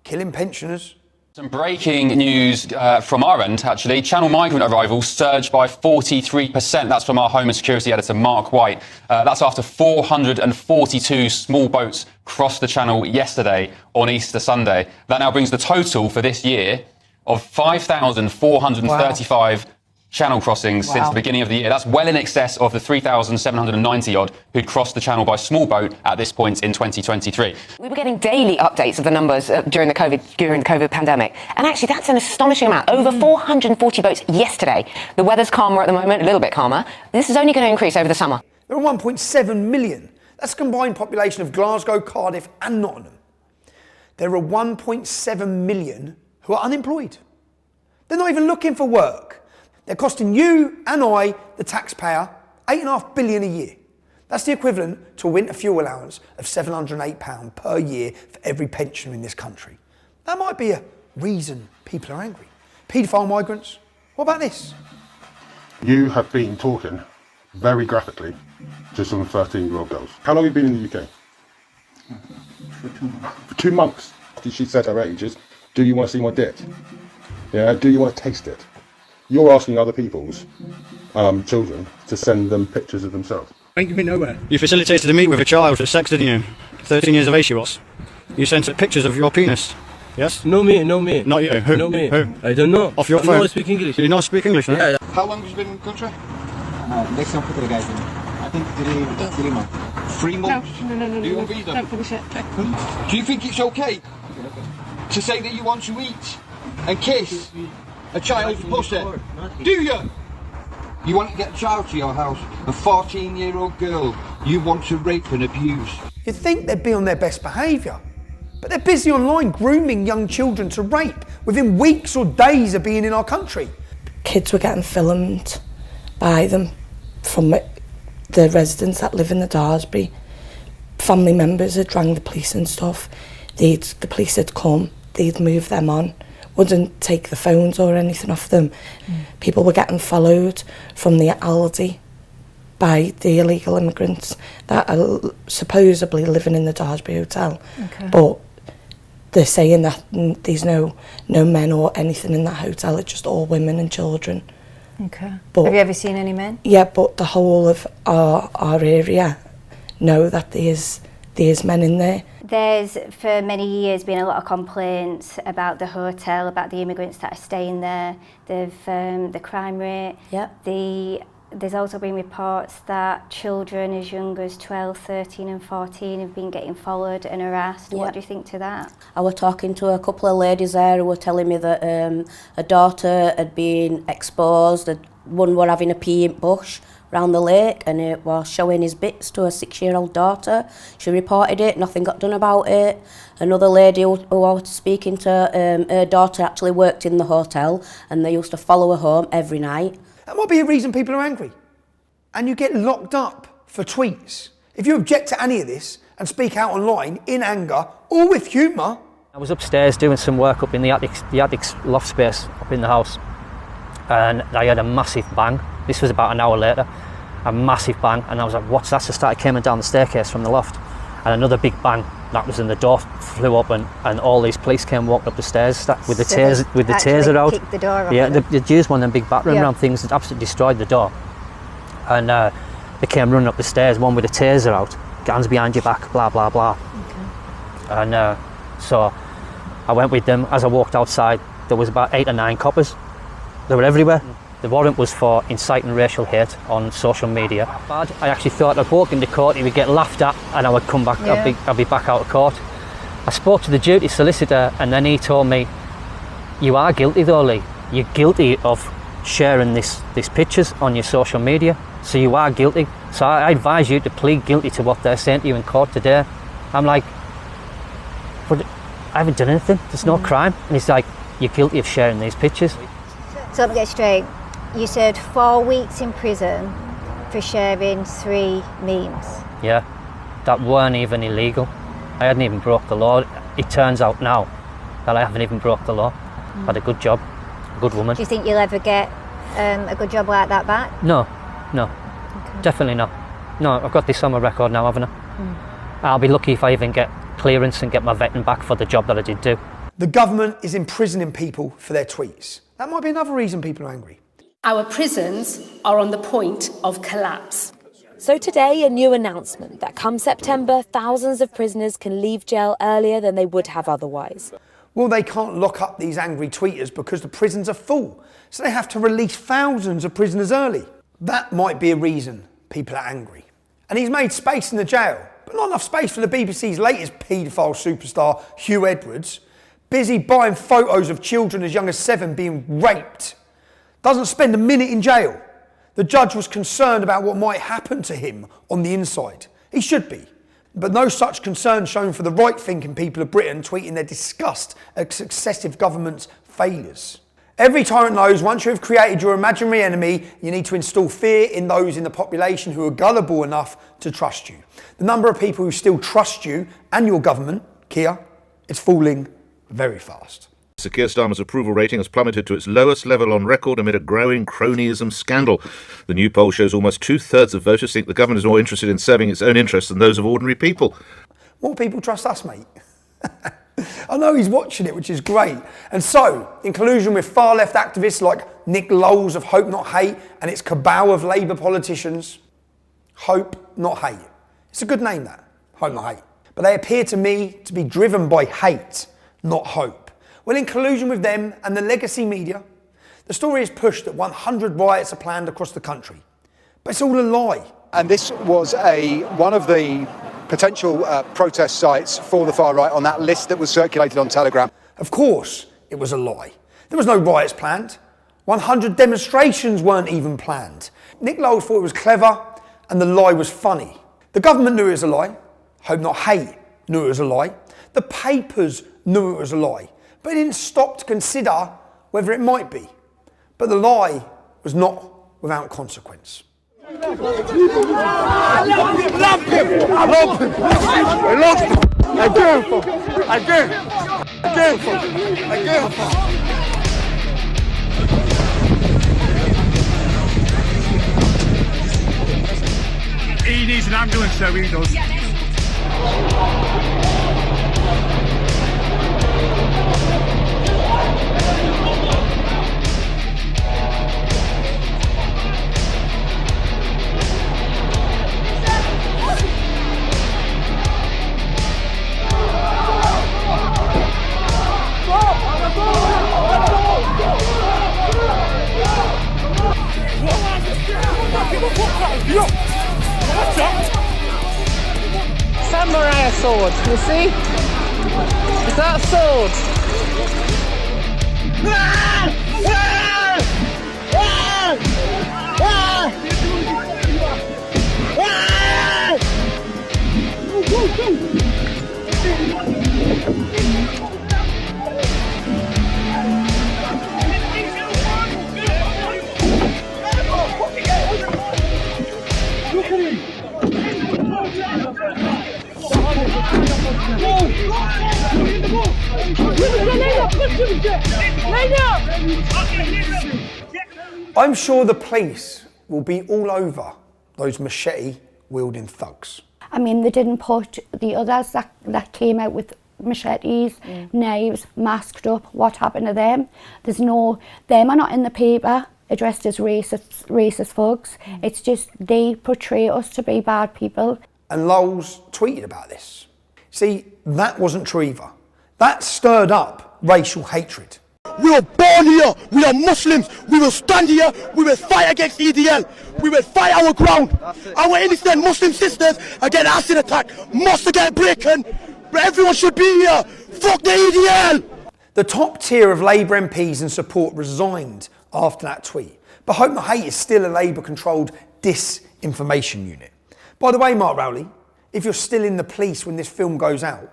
killing pensioners. Some breaking news from our end, actually. Channel migrant arrivals surged by 43%. That's from our Home and Security editor, Mark White. That's after 442 small boats crossed the Channel yesterday on Easter Sunday. That now brings the total for this year of 5,435 channel crossings since the beginning of the year. That's well in excess of the 3,790 odd who'd crossed the channel by small boat at this point in 2023. We were getting daily updates of the numbers during the COVID pandemic, and actually that's an astonishing amount. Over 440 boats yesterday. The weather's calmer at the moment, a little bit calmer. This is only going to increase over the summer. There are 1.7 million. That's a combined population of Glasgow, Cardiff and Nottingham. There are 1.7 million who are unemployed. They're not even looking for work. They're costing you and I, the taxpayer, £8.5 billion a year. That's the equivalent to a winter fuel allowance of £708 per year for every pensioner in this country. That might be a reason people are angry. Paedophile migrants, what about this? You have been talking very graphically to some 13-year-old girls. How long have you been in the UK? For 2 months. She said her age is, do you want to see my dick? Yeah, do you want to taste it? You're asking other people's children to send them pictures of themselves. Ain't going nowhere. You facilitated a meet with a child for sex, didn't you? 13 years of age she was. You sent her pictures of your penis. Yes? No me. Not you. Who? No me. Who? I don't know. Off your I phone? don't speak English. Do you not speak English? No? Yeah. How long have you been in the country? Next time for the guys. I think 3 months. 3 months? No. Do you want visa? Don't finish it. Do you think it's okay to say that you want to eat and kiss a child's pussy? Do you? You want to get a child to your house, a 14-year-old girl you want to rape and abuse. You'd think they'd be on their best behaviour, but they're busy online grooming young children to rape within weeks or days of being in our country. Kids were getting filmed by them from the residents that live in the Daresbury. Family members had rang the police and stuff. The police had come, they'd move them on, wouldn't take the phones or anything off them. People were getting followed from the Aldi by the illegal immigrants that are supposedly living in the Daresbury Hotel. Okay. But they're saying that there's no men or anything in that hotel, it's just all women and children. Okay. But, have you ever seen any men? Yeah, but the whole of our area know that there's men in there. There's, for many years, been a lot of complaints about the hotel, about the immigrants that are staying there, the crime rate. Yep. There's also been reports that children as young as 12, 13 and 14 have been getting followed and harassed. What do you think to that? I was talking to a couple of ladies there who were telling me that a daughter had been exposed, one were having a pee in bush round the lake and it was showing his bits to a 6-year-old daughter. She reported it, nothing got done about it. Another lady who I was speaking to, her daughter actually worked in the hotel and they used to follow her home every night. That might be a reason people are angry. And you get locked up for tweets. If you object to any of this and speak out online in anger or with humour. I was upstairs doing some work up in the attic loft space up in the house and I had a massive bang. This was about an hour later, a massive bang, and I was like, what's that? So I started coming down the staircase from the loft, and another big bang. That was in the door flew up, and all these police came walked up the stairs with the taser out. Kicked the door off. Yeah, they'd used one of them big battering ram things that absolutely destroyed the door, and they came running up the stairs, one with a taser out, hands behind your back, blah blah blah. Okay. And so I went with them. As I walked outside, there was about 8 or 9 coppers. They were everywhere. The warrant was for inciting racial hate on social media. I actually thought I'd walk into court, he would get laughed at and I would come back, I'd be back out of court. I spoke to the duty solicitor and then he told me, you are guilty though, Lee. You're guilty of sharing these pictures on your social media, so you are guilty. So I advise you to plead guilty to what they're saying to you in court today. I'm like, but I haven't done anything, there's no crime. And he's like, you're guilty of sharing these pictures. So let me get straight. You said 4 weeks in prison for sharing 3 memes. Yeah, that weren't even illegal. I hadn't even broke the law. It turns out now that I haven't even broke the law. Had a good job, a good woman. Do you think you'll ever get a good job like that back? No, definitely not. No, I've got this on my record now, haven't I? I'll be lucky if I even get clearance and get my vetting back for the job that I did do. The government is imprisoning people for their tweets. That might be another reason people are angry. Our prisons are on the point of collapse. So today, a new announcement that come September, thousands of prisoners can leave jail earlier than they would have otherwise. Well, they can't lock up these angry tweeters because the prisons are full, so they have to release thousands of prisoners early. That might be a reason people are angry. And he's made space in the jail, but not enough space for the BBC's latest paedophile superstar, Hugh Edwards, busy buying photos of children as young as 7 being raped. Doesn't spend a minute in jail. The judge was concerned about what might happen to him on the inside. He should be. But no such concern shown for the right-thinking people of Britain tweeting their disgust at successive governments' failures. Every tyrant knows once you have created your imaginary enemy, you need to install fear in those in the population who are gullible enough to trust you. The number of people who still trust you and your government, Keir, is falling very fast. Sir Keir Starmer's approval rating has plummeted to its lowest level on record amid a growing cronyism scandal. The new poll shows almost 2/3 of voters think the government is more interested in serving its own interests than those of ordinary people. More people trust us, mate. I know he's watching it, which is great. And so, in collusion with far-left activists like Nick Lowles of Hope Not Hate and its cabal of Labour politicians, Hope Not Hate. It's a good name, that. Hope Not Hate. But they appear to me to be driven by hate, not hope. Well, in collusion with them and the legacy media, the story is pushed that 100 riots are planned across the country. But it's all a lie. And this was one of the potential protest sites for the far right on that list that was circulated on Telegram. Of course it was a lie. There was no riots planned. 100 demonstrations weren't even planned. Nick Lowles thought it was clever and the lie was funny. The government knew it was a lie. Hope Not Hate knew it was a lie. The papers knew it was a lie. But it didn't stop to consider whether it might be. But the lie was not without consequence. I love him. I love him. I love him. I do. I do. I do. He needs an ambulance, so he does. Samurai sword, you see? Is that sword? I'm sure the police will be all over those machete-wielding thugs. I mean, they didn't put the others that came out with machetes, knives, masked up. What happened to them? Them are not in the paper addressed as racist thugs. It's just they portray us to be bad people. And Lowles tweeted about this. See, that wasn't true either. That stirred up racial hatred. We were born here, we are Muslims, we will stand here, we will fight against EDL, we will fight our ground. Our innocent Muslim sisters are getting acid attacked, must get breaking, but everyone should be here. Fuck the EDL! The top tier of Labour MPs in support resigned after that tweet. But Hope Not Hate is still a Labour-controlled disinformation unit. By the way, Mark Rowley, if you're still in the police when this film goes out,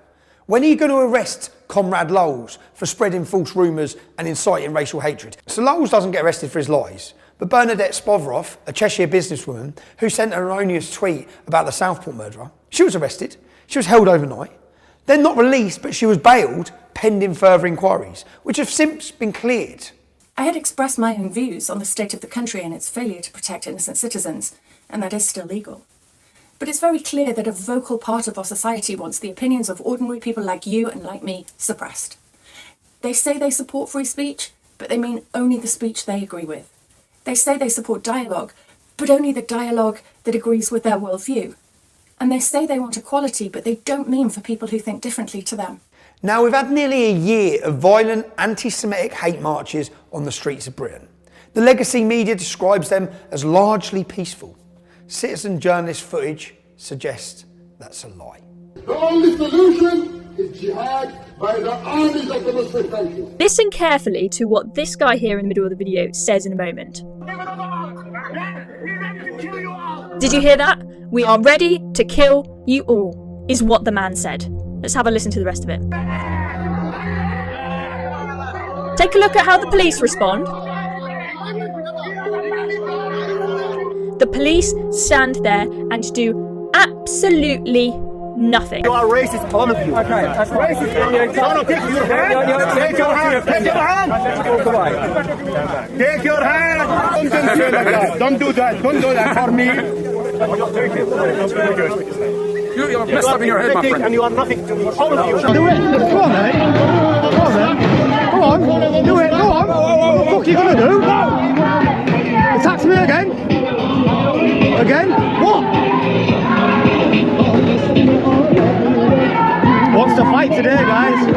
when are you going to arrest Comrade Lowles for spreading false rumours and inciting racial hatred? So Lowles doesn't get arrested for his lies, but Bernadette Spovroff, a Cheshire businesswoman who sent an erroneous tweet about the Southport murderer, she was arrested. She was held overnight, then not released, but she was bailed pending further inquiries, which have since been cleared. I had expressed my own views on the state of the country and its failure to protect innocent citizens, and that is still legal. But it's very clear that a vocal part of our society wants the opinions of ordinary people like you and like me suppressed. They say they support free speech, but they mean only the speech they agree with. They say they support dialogue, but only the dialogue that agrees with their worldview. And they say they want equality, but they don't mean for people who think differently to them. Now, we've had nearly a year of violent anti-Semitic hate marches on the streets of Britain. The legacy media describes them as largely peaceful. Citizen journalist footage suggests that's a lie. The only solution is jihad by the armies of the Muslim countries. Listen carefully to what this guy here in the middle of the video says in a moment. Did you hear that? We are ready to kill you all, is what the man said. Let's have a listen to the rest of it. Take a look at how the police respond. The police stand there and do absolutely nothing. You are racist, all of you. Okay, that's racist. No, take your hand. Take your hand. Take your hand. Take your hand. Don't say like that. Don't do that. Don't do that for me. You're messed up in your head, my friend. And you are nothing to me. All of you. Do it. Go on, then. Go on, then. Go on. Do it. Go on. What the fuck are you going to do? Attack me again. Again? What? What's the fight today, guys?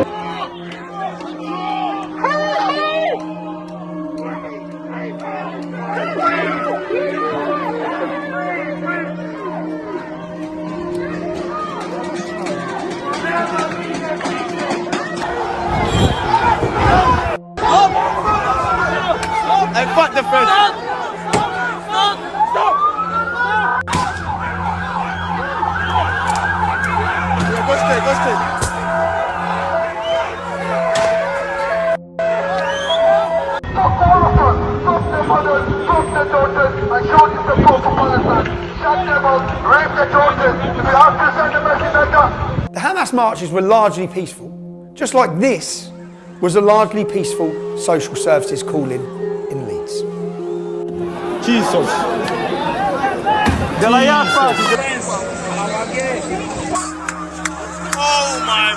And fuck the first. Go stay. The Hamas marches were largely peaceful, just like this was a largely peaceful social services call-in in Leeds. Jesus. Oh my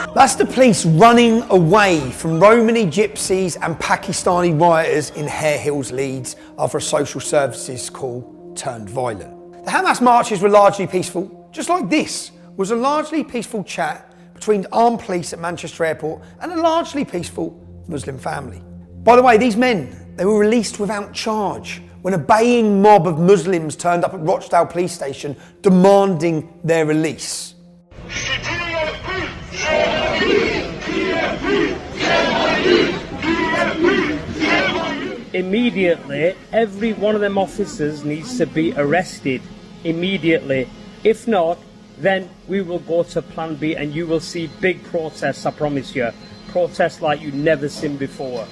fucking That's the police running away from Romani gypsies and Pakistani rioters in Hare Hills, Leeds, after a social services call turned violent. The Hamas marches were largely peaceful, just like this was a largely peaceful chat between armed police at Manchester Airport and a largely peaceful Muslim family. By the way, these men, they were released without charge when a baying mob of Muslims turned up at Rochdale police station demanding their release. Immediately, every one of them officers needs to be arrested immediately. If not, then we will go to Plan B and you will see big protests, I promise you. Protests like you've never seen before.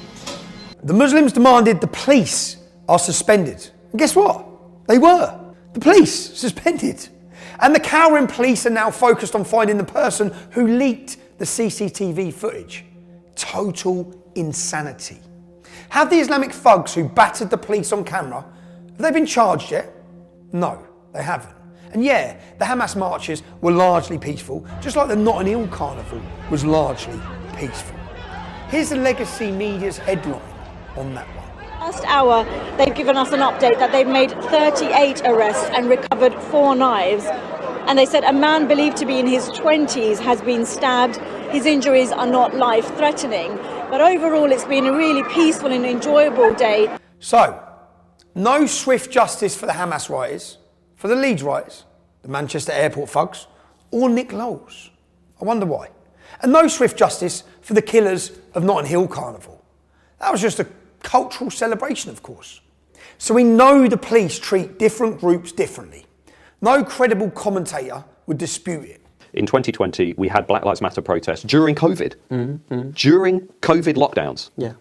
The Muslims demanded the police are suspended. And guess what? They were. The police suspended. And the cowering police are now focused on finding the person who leaked the CCTV footage. Total insanity. Have the Islamic thugs who battered the police on camera, have they been charged yet? No, they haven't. And yeah, the Hamas marches were largely peaceful, just like the Notting Hill Carnival was largely peaceful. Here's the legacy media's headline on that one. Last hour, they've given us an update that they've made 38 arrests and recovered 4 knives. And they said a man believed to be in his 20s has been stabbed. His injuries are not life-threatening. But overall, it's been a really peaceful and enjoyable day. So, no swift justice for the Hamas rioters, for the Leeds rioters, the Manchester Airport thugs, or Nick Lowes. I wonder why. And no swift justice for the killers of Notting Hill Carnival. That was just a cultural celebration, of course. So we know the police treat different groups differently. No credible commentator would dispute it. In 2020, we had Black Lives Matter protests during COVID. During COVID lockdowns. Yeah.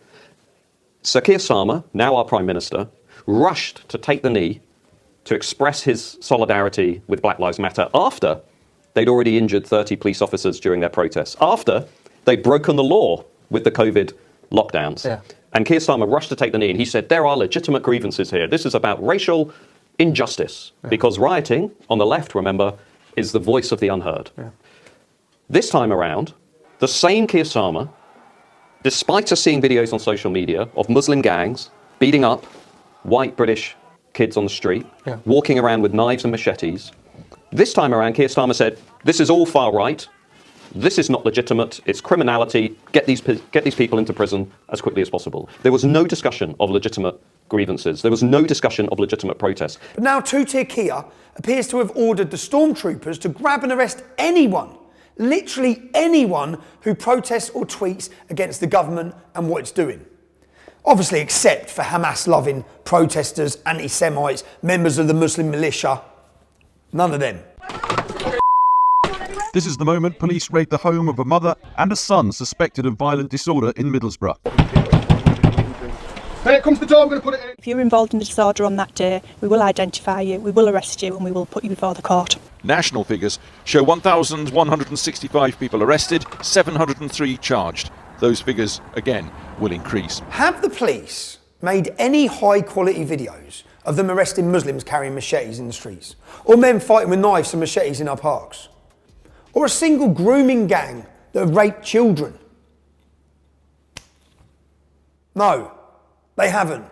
Sir Keir Starmer, now our Prime Minister, rushed to take the knee to express his solidarity with Black Lives Matter after they'd already injured 30 police officers during their protests, after they'd broken the law with the COVID lockdowns. Yeah. And Keir Starmer rushed to take the knee and he said, there are legitimate grievances here. This is about racial injustice. Yeah. Because rioting, on the left, remember, is the voice of the unheard. Yeah. This time around, the same Keir Starmer, despite us seeing videos on social media of Muslim gangs beating up white British kids on the street, walking around with knives and machetes, this time around Keir Starmer said, this is all far right, This is not legitimate. It's criminality. Get these people into prison as quickly as possible. There was no discussion of legitimate grievances. There was no discussion of legitimate protests. But now two-tier Kia appears to have ordered the stormtroopers to grab and arrest anyone, literally anyone, who protests or tweets against the government and what it's doing. Obviously, except for Hamas-loving protesters, anti-Semites, members of the Muslim militia. None of them. This is the moment police raid the home of a mother and a son suspected of violent disorder in Middlesbrough. Here comes the door, I'm going to put it in. If you're involved in the disorder on that day, we will identify you, we will arrest you, and we will put you before the court. National figures show 1,165 people arrested, 703 charged. Those figures, again, will increase. Have the police made any high-quality videos of them arresting Muslims carrying machetes in the streets? Or men fighting with knives and machetes in our parks? Or a single grooming gang that have raped children? No, they haven't.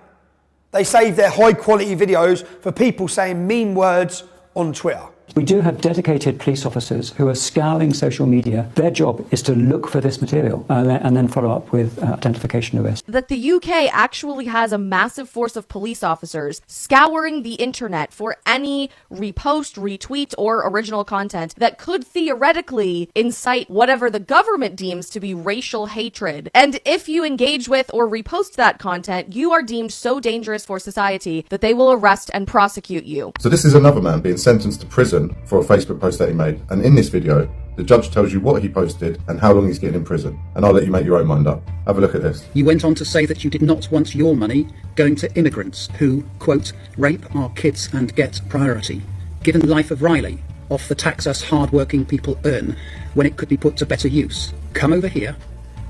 They saved their high-quality videos for people saying mean words on Twitter. We do have dedicated police officers who are scouring social media. Their job is to look for this material and then follow up with identification arrest. That the UK actually has a massive force of police officers scouring the internet for any repost, retweet, or original content that could theoretically incite whatever the government deems to be racial hatred. And if you engage with or repost that content, you are deemed so dangerous for society that they will arrest and prosecute you. So this is another man being sentenced to prison for a Facebook post that he made. And in this video, the judge tells you what he posted and how long he's getting in prison. And I'll let you make your own mind up. Have a look at this. You went on to say that you did not want your money going to immigrants who, quote, rape our kids and get priority. Given the life of Riley, off the tax us hard-working people earn when it could be put to better use. Come over here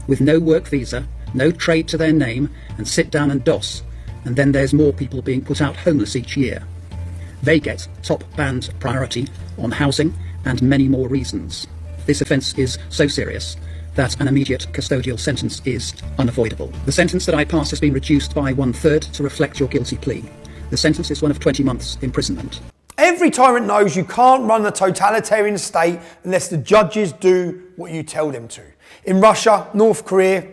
with no work visa, no trade to their name, and sit down and DOS. And then there's more people being put out homeless each year. They get top band priority on housing and many more reasons. This offence is so serious that an immediate custodial sentence is unavoidable. The sentence that I passed has been reduced by 1/3 to reflect your guilty plea. The sentence is one of 20 months imprisonment. Every tyrant knows you can't run a totalitarian state unless the judges do what you tell them to. In Russia, North Korea,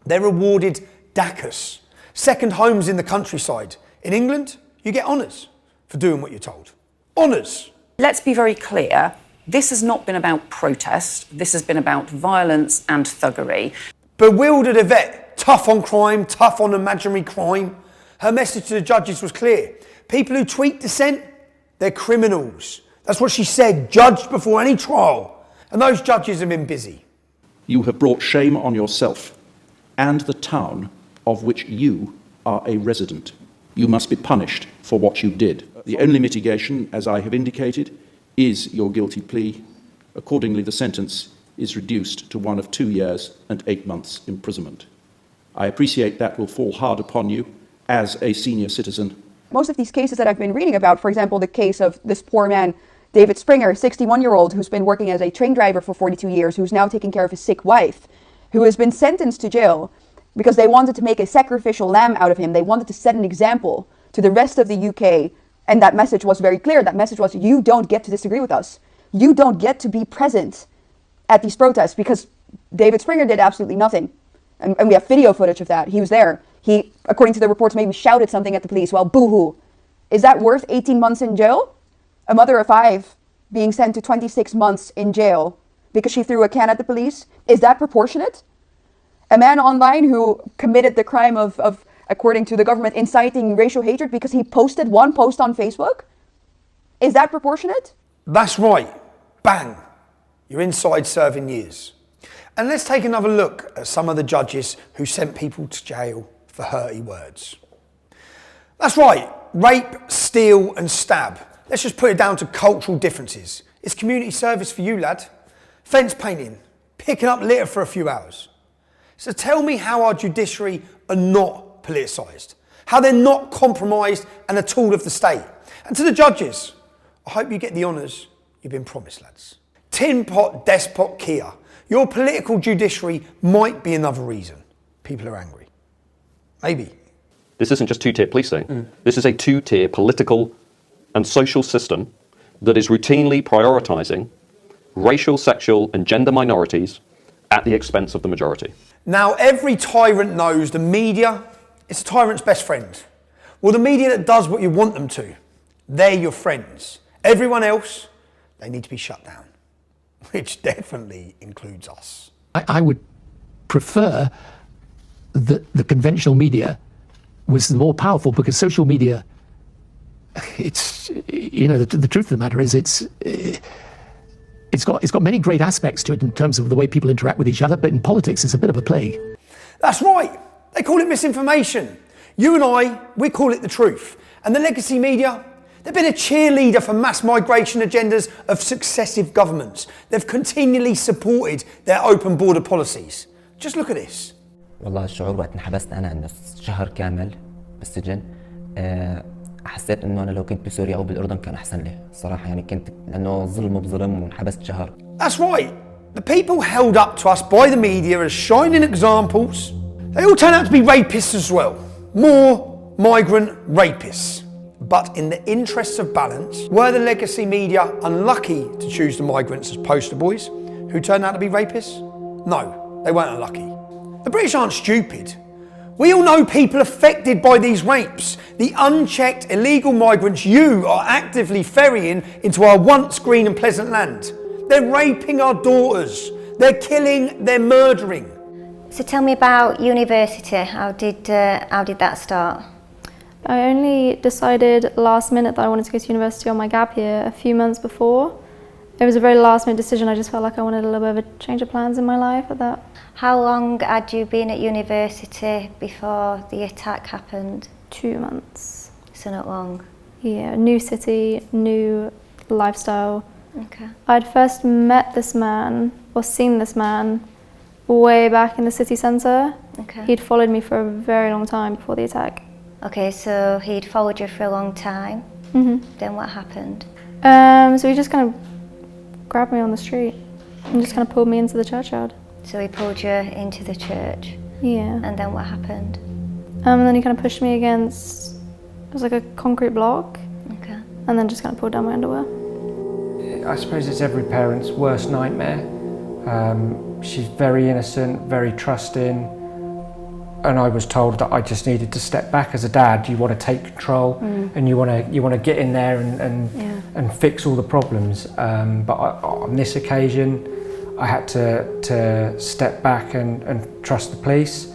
they're awarded dachas, second homes in the countryside. In England, you get honours for doing what you're told. Honours. Let's be very clear. This has not been about protest. This has been about violence and thuggery. Bewildered Yvette, tough on crime, tough on imaginary crime. Her message to the judges was clear. People who tweet dissent, they're criminals. That's what she said, judged before any trial. And those judges have been busy. You have brought shame on yourself and the town of which you are a resident. You must be punished for what you did. The only mitigation, as I have indicated, is your guilty plea. Accordingly, the sentence is reduced to one of 2 years and 8 months imprisonment. I appreciate that will fall hard upon you as a senior citizen. Most of these cases that I've been reading about, for example, the case of this poor man, David Springer, a 61-year-old who's been working as a train driver for 42 years, who's now taking care of his sick wife, who has been sentenced to jail because they wanted to make a sacrificial lamb out of him. They wanted to set an example to the rest of the UK. And that message was very clear. That message was, you don't get to disagree with us. You don't get to be present at these protests, because David Springer did absolutely nothing. And we have video footage of that. He was there. He, according to the reports, maybe shouted something at the police. Well, boo-hoo. Is that worth 18 months in jail? A mother of 5 being sent to 26 months in jail because she threw a can at the police? Is that proportionate? A man online who committed the crime of according to the government, inciting racial hatred because he posted one post on Facebook? Is that proportionate? That's right. Bang. You're inside serving years. And let's take another look at some of the judges who sent people to jail for hurty words. That's right. Rape, steal and stab. Let's just put it down to cultural differences. It's community service for you, lad. Fence painting. Picking up litter for a few hours. So tell me how our judiciary are not politicised, how they're not compromised and a tool of the state. And to the judges, I hope you get the honours you've been promised, lads. Tin pot despot Kia, your political judiciary might be another reason people are angry. Maybe. This isn't just two-tier policing. This is a two-tier political and social system that is routinely prioritising racial, sexual, and gender minorities at the expense of the majority. Now, every tyrant knows the media is a tyrant's best friend. Well, the media that does what you want them to, they're your friends. Everyone else, they need to be shut down, which definitely includes us. I would prefer that the conventional media was the more powerful, because social media, it's, you know, the truth of the matter is it's got many great aspects to it in terms of the way people interact with each other, but in politics it's a bit of a plague. That's right. They call it misinformation. You and I, we call it the truth. And the legacy media, they've been a cheerleader for mass migration agendas of successive governments. They've continually supported their open border policies. Just look at this. والله الشعور وقت انحبست أنا إنه شهر كامل بالسجن حسيت إنه أنا لو كنت بسوريا أو بالأردن كان أحسن لي صراحة يعني كنت لأنه ظلم بظلم وانحبست شهر. That's right. The people held up to us by the media as shining examples, they all turn out to be rapists as well. More migrant rapists. But in the interests of balance, were the legacy media unlucky to choose the migrants as poster boys who turned out to be rapists? No, they weren't unlucky. The British aren't stupid. We all know people affected by these rapes. The unchecked illegal migrants you are actively ferrying into our once green and pleasant land. They're raping our daughters. They're killing, they're murdering. So tell me about university. How did that start? I only decided last minute that I wanted to go to university on my gap year a few months before. It was a very last minute decision. I just felt like I wanted a little bit of a change of plans in my life at that. How long had you been at university before the attack happened? 2 months. So not long? Yeah, new city, new lifestyle. Okay. I'd first met this man, or seen this man, way back in the city centre. Okay. He'd followed me for a very long time before the attack. Okay, so he'd followed you for a long time. Mm-hmm. Then what happened? So he just kind of grabbed me on the street and just kind of pulled me into the churchyard. So he pulled you into the church? Yeah. And then what happened? And then he kind of pushed me against, it was like a concrete block. Okay. And then just kind of pulled down my underwear. I suppose it's every parent's worst nightmare. She's very innocent, very trusting. And I was told that I just needed to step back as a dad. You want to take control and you want to get in there and fix all the problems. But on this occasion, I had to step back and trust the police.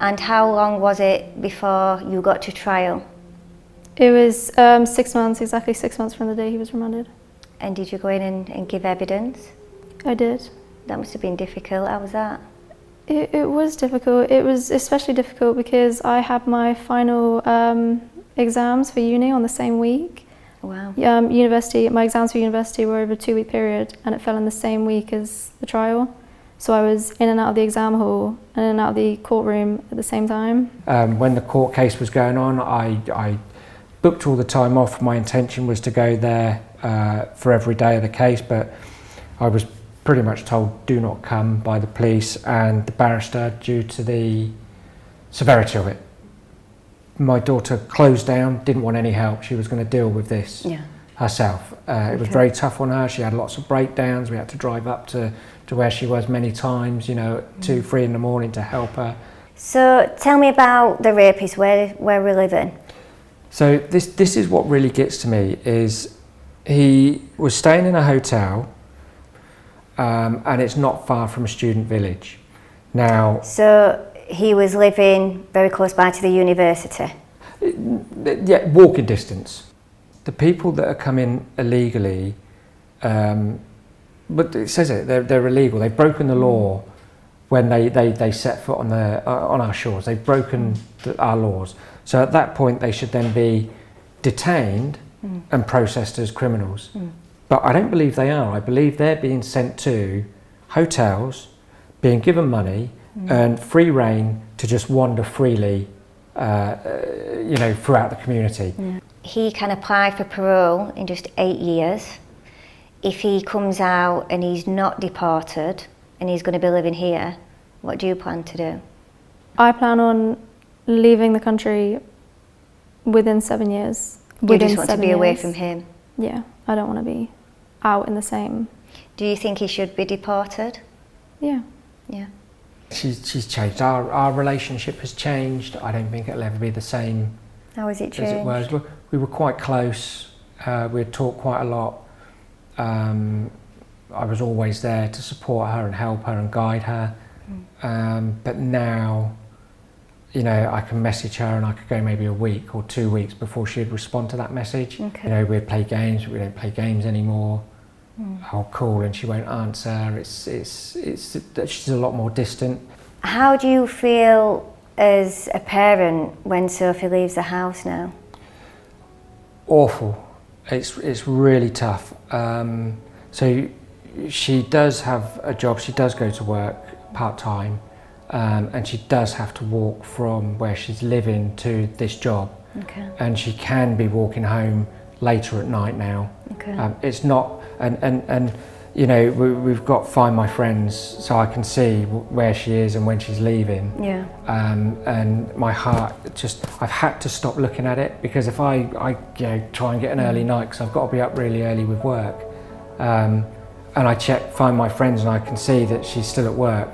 And how long was it before you got to trial? It was 6 months, exactly 6 months from the day he was remanded. And did you go in and give evidence? I did. That must have been difficult. How was that? It was difficult. It was especially difficult because I had my final exams for uni on the same week. Wow. University, my exams for university were over a 2-week period, and it fell in the same week as the trial. So I was in and out of the exam hall and in and out of the courtroom at the same time. When the court case was going on, I booked all the time off. My intention was to go there for every day of the case, but I was pretty much told do not come by the police and the barrister due to the severity of it. My daughter closed down, didn't want any help. She was going to deal with this herself. It was very tough on her. She had lots of breakdowns. We had to drive up to where she was many times, you know, 2, 3 in the morning to help her. So tell me about the rapist, where we're living. So this is what really gets to me, is he was staying in a hotel and it's not far from a student village. Now, so he was living very close by to the university? Yeah, walking distance. The people that are coming illegally, but it says it, they're illegal. They've broken the law when they set foot on our shores. They've broken our laws. So at that point, they should then be detained and processed as criminals. But I don't believe they are. I believe they're being sent to hotels, being given money and free rein to just wander freely, you know, throughout the community. He can apply for parole in just 8 years. If he comes out and he's not deported and he's going to be living here, what do you plan to do? I plan on leaving the country within 7 years. You just want to be away from him? Yeah, I don't want to be out in the same Do you think he should be deported? Yeah. Yeah. She's changed. Our relationship has changed. I don't think it'll ever be the same. How has it as it changed? was. We were quite close. We'd talk quite a lot. I was always there to support her and help her and guide her. But now, you know, I can message her and I could go maybe a week or 2 weeks before she'd respond to that message. Okay. You know, we'd play games, but we don't play games anymore. I'll call and she won't answer. She's a lot more distant. How do you feel as a parent when Sophie leaves the house now? Awful. It's really tough. So she does have a job. She does go to work part-time, and she does have to walk from where she's living to this job. Okay. And she can be walking home later at night now. Okay. It's not, and you know, we've got Find My Friends, so I can see where she is and when she's leaving. Yeah. And my heart just, I've had to stop looking at it, because if I you know, try and get an early night, because I've got to be up really early with work, and I Find My Friends and I can see that she's still at work,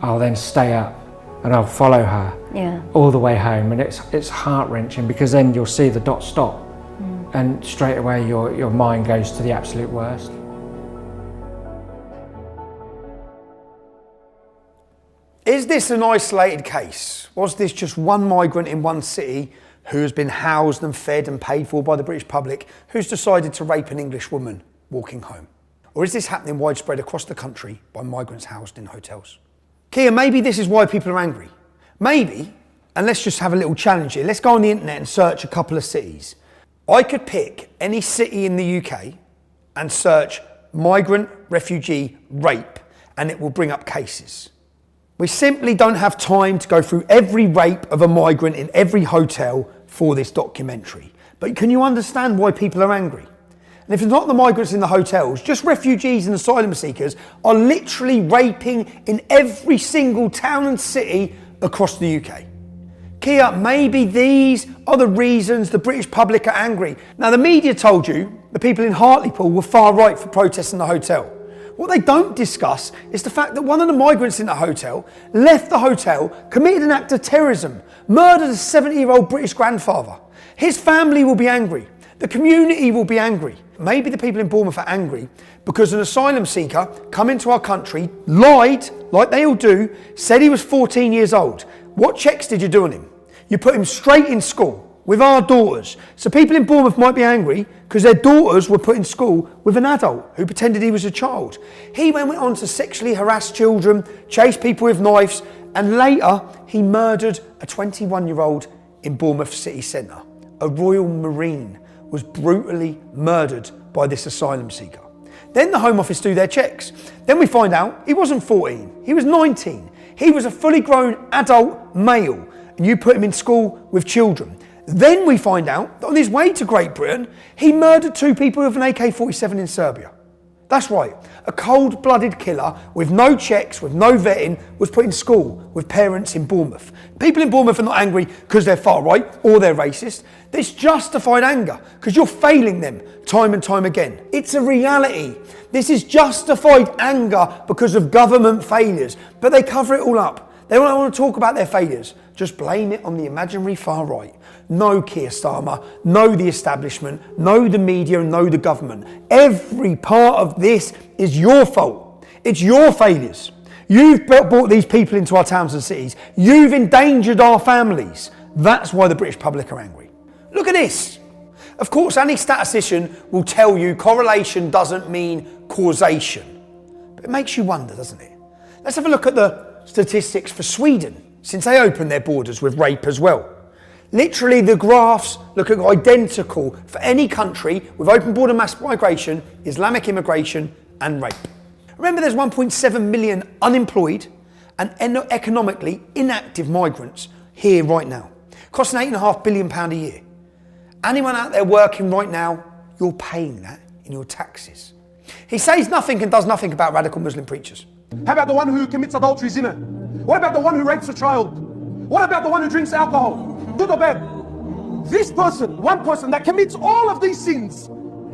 I'll then stay up and I'll follow her all the way home, and it's heart-wrenching, because then you'll see the dot stop, and straight away your mind goes to the absolute worst. Is this an isolated case? Was this just one migrant in one city who has been housed and fed and paid for by the British public, who's decided to rape an English woman walking home? Or is this happening widespread across the country by migrants housed in hotels? Kia, maybe this is why people are angry. Maybe, and let's just have a little challenge here. Let's go on the internet and search a couple of cities. I could pick any city in the UK and search migrant, refugee, rape, and it will bring up cases. We simply don't have time to go through every rape of a migrant in every hotel for this documentary. But can you understand why people are angry? And if it's not the migrants in the hotels, just refugees and asylum seekers are literally raping in every single town and city across the UK. Kia, maybe these are the reasons the British public are angry. Now, the media told you the people in Hartlepool were far right for protesting the hotel. What they don't discuss is the fact that one of the migrants in the hotel left the hotel, committed an act of terrorism, murdered a 70-year-old British grandfather. His family will be angry. The community will be angry. Maybe the people in Bournemouth are angry because an asylum seeker come into our country, lied, like they all do, said he was 14 years old. What checks did you do on him? You put him straight in school with our daughters. So people in Bournemouth might be angry because their daughters were put in school with an adult who pretended he was a child. He went on to sexually harass children, chase people with knives, and later he murdered a 21-year-old in Bournemouth city centre. A Royal Marine was brutally murdered by this asylum seeker. Then the Home Office do their checks. Then we find out he wasn't 14, he was 19. He was a fully grown adult male, and you put him in school with children. Then we find out that on his way to Great Britain, he murdered 2 people with an AK-47 in Serbia. That's right, a cold-blooded killer with no checks, with no vetting, was put in school with parents in Bournemouth. People in Bournemouth are not angry because they're far right or they're racist. It's justified anger because you're failing them time and time again. It's a reality. This is justified anger because of government failures, but they cover it all up. They don't want to talk about their failures. Just blame it on the imaginary far right. No Keir Starmer, no the establishment, no the media, no the government. Every part of this is your fault. It's your failures. You've brought these people into our towns and cities. You've endangered our families. That's why the British public are angry. Look at this. Of course, any statistician will tell you correlation doesn't mean causation. But it makes you wonder, doesn't it? Let's have a look at the statistics for Sweden, since they opened their borders with rape as well. Literally, the graphs look identical for any country with open border mass migration, Islamic immigration, and rape. Remember, there's 1.7 million unemployed and economically inactive migrants here right now, costing £8.5 billion a year. Anyone out there working right now, you're paying that in your taxes. He says nothing and does nothing about radical Muslim preachers. How about the one who commits adultery, zina? What about the one who rapes a child? What about the one who drinks alcohol? Good or bad? This person, one person that commits all of these sins,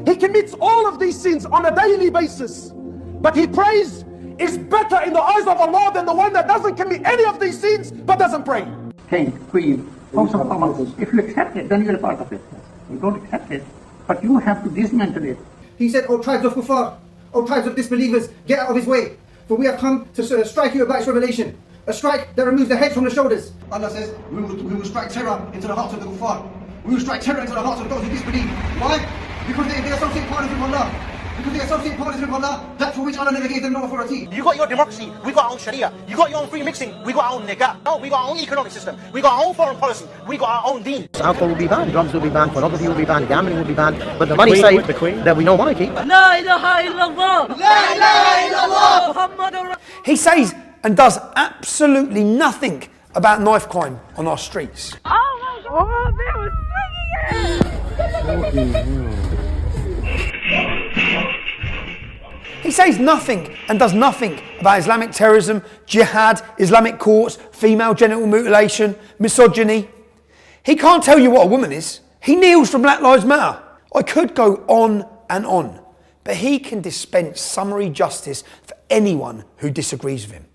he commits all of these sins on a daily basis. But he prays is better in the eyes of Allah than the one that doesn't commit any of these sins but doesn't pray. King, Queen, House of Commons. If you accept it, then you're a part of it. You don't accept it, but you have to dismantle it. He said, O tribes of kuffar, O tribes of disbelievers, get out of his way. For we have come to strike you a black's revelation. A strike that removes the heads from the shoulders. Allah says, we will strike terror into the hearts of the kuffar. We will strike terror into the hearts of those who disbelieve. Why? Because they associate partners with Allah. Because they associate partners with Allah, that for which Allah never gave them no authority. You got your democracy, we got our own Sharia. You got your own free mixing, we got our own nikah. No, we got our own economic system. We got our own foreign policy. We got our own deen. Alcohol will be banned, drugs will be banned, pornography will be banned, gambling will be banned. But the money saved, that we know monarchy. La ilaha illallah. La ilaha illallah. He says and does absolutely nothing about knife crime on our streets. Oh my God, they were singing it. He says nothing and does nothing about Islamic terrorism, jihad, Islamic courts, female genital mutilation, misogyny. He can't tell you what a woman is. He kneels for Black Lives Matter. I could go on and on, but he can dispense summary justice for anyone who disagrees with him.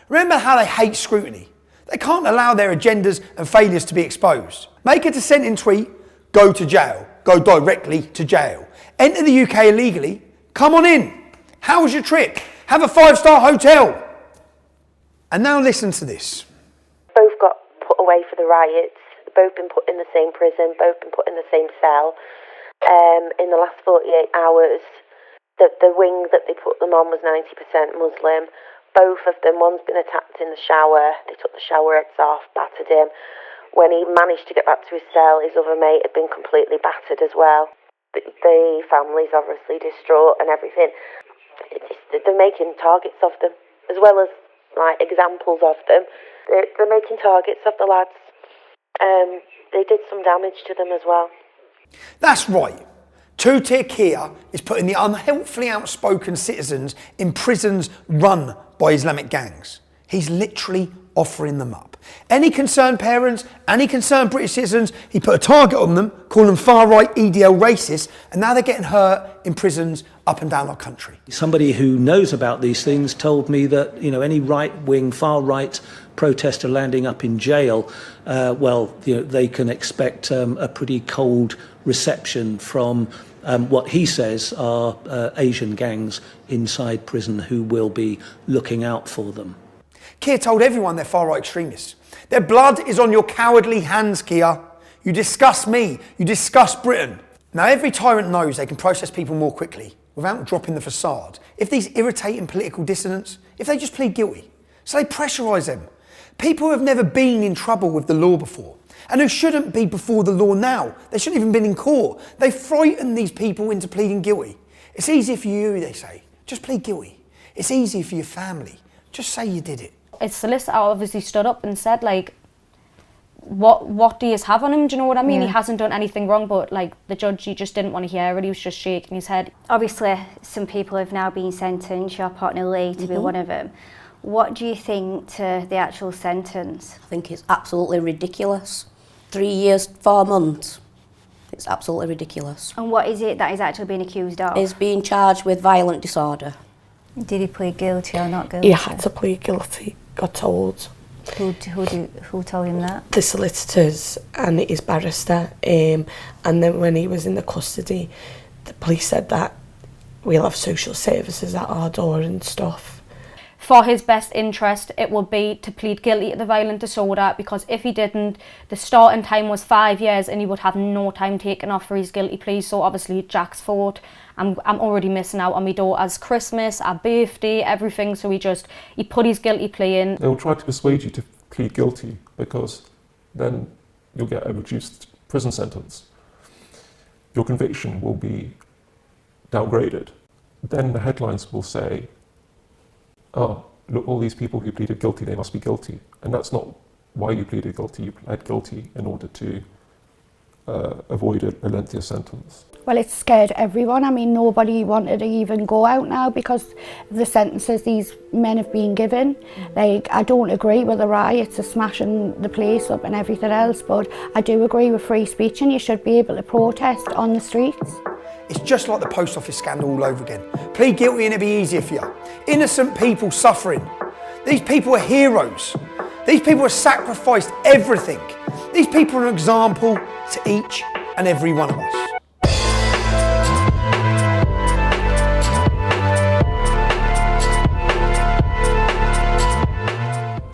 Remember how they hate scrutiny? They can't allow their agendas and failures to be exposed. Make a dissenting tweet, go to jail. Go directly to jail. Enter the UK illegally, come on in. How was your trip? Have a 5-star hotel. And now listen to this. Both got put away for the riots, both been put in the same prison, both been put in the same cell. In the last 48 hours, the wing that they put them on was 90% Muslim. Both of them, one's been attacked in the shower, they took the shower heads off, battered him. When he managed to get back to his cell, his other mate had been completely battered as well. The family's obviously distraught and everything. They're making targets of them, as well as like examples of them. They're making targets of the lads. They did some damage to them as well. That's right. Two-tier Kia is putting the unhelpfully outspoken citizens in prisons run by Islamic gangs. He's literally offering them up. Any concerned parents, any concerned British citizens, he put a target on them, calling them far-right EDL racists, and now they're getting hurt in prisons up and down our country. Somebody who knows about these things told me that, any right-wing, far-right protester landing up in jail, they can expect a pretty cold reception from what he says are Asian gangs inside prison who will be looking out for them. Keir told everyone they're far-right extremists. Their blood is on your cowardly hands, Keir. You disgust me. You disgust Britain. Now, every tyrant knows they can process people more quickly without dropping the facade. If these irritating political dissidents, if they just plead guilty. So they pressurise them. People who have never been in trouble with the law before and who shouldn't be before the law now. They shouldn't even been in court. They frighten these people into pleading guilty. It's easy for you, they say. Just plead guilty. It's easy for your family. Just say you did it. His solicitor obviously stood up and said, what do you have on him? Do you know what I mean? Yeah. He hasn't done anything wrong, but the judge, he just didn't want to hear it. He was just shaking his head. Obviously, some people have now been sentenced, your partner Lee to be one of them. What do you think to the actual sentence? I think it's absolutely ridiculous. 3 years, 4 months. It's absolutely ridiculous. And what is it that he's actually being accused of? He's being charged with violent disorder. Did he plead guilty or not guilty? He had to plead guilty, got told. Who told him that? The solicitors and his barrister. And then when he was in the custody, the police said that we'll have social services at our door and stuff. For his best interest, it would be to plead guilty to the violent disorder, because if he didn't, the starting time was 5 years and he would have no time taken off for his guilty plea. So obviously Jack's fault. I'm already missing out on my daughter's Christmas, our birthday, everything. So he put his guilty plea in. They'll try to persuade you to plead guilty because then you'll get a reduced prison sentence. Your conviction will be downgraded. Then the headlines will say, oh, look, all these people who pleaded guilty, they must be guilty. And that's not why you pleaded guilty. You pled guilty in order to avoid a lengthier sentence. Well, it's scared everyone. I mean, nobody wanted to even go out now because of the sentences these men have been given. I don't agree with the riots of smashing the place up and everything else, but I do agree with free speech and you should be able to protest on the streets. It's just like the post office scandal all over again. Plead guilty and it'll be easier for you. Innocent people suffering. These people are heroes. These people have sacrificed everything. These people are an example to each and every one of us.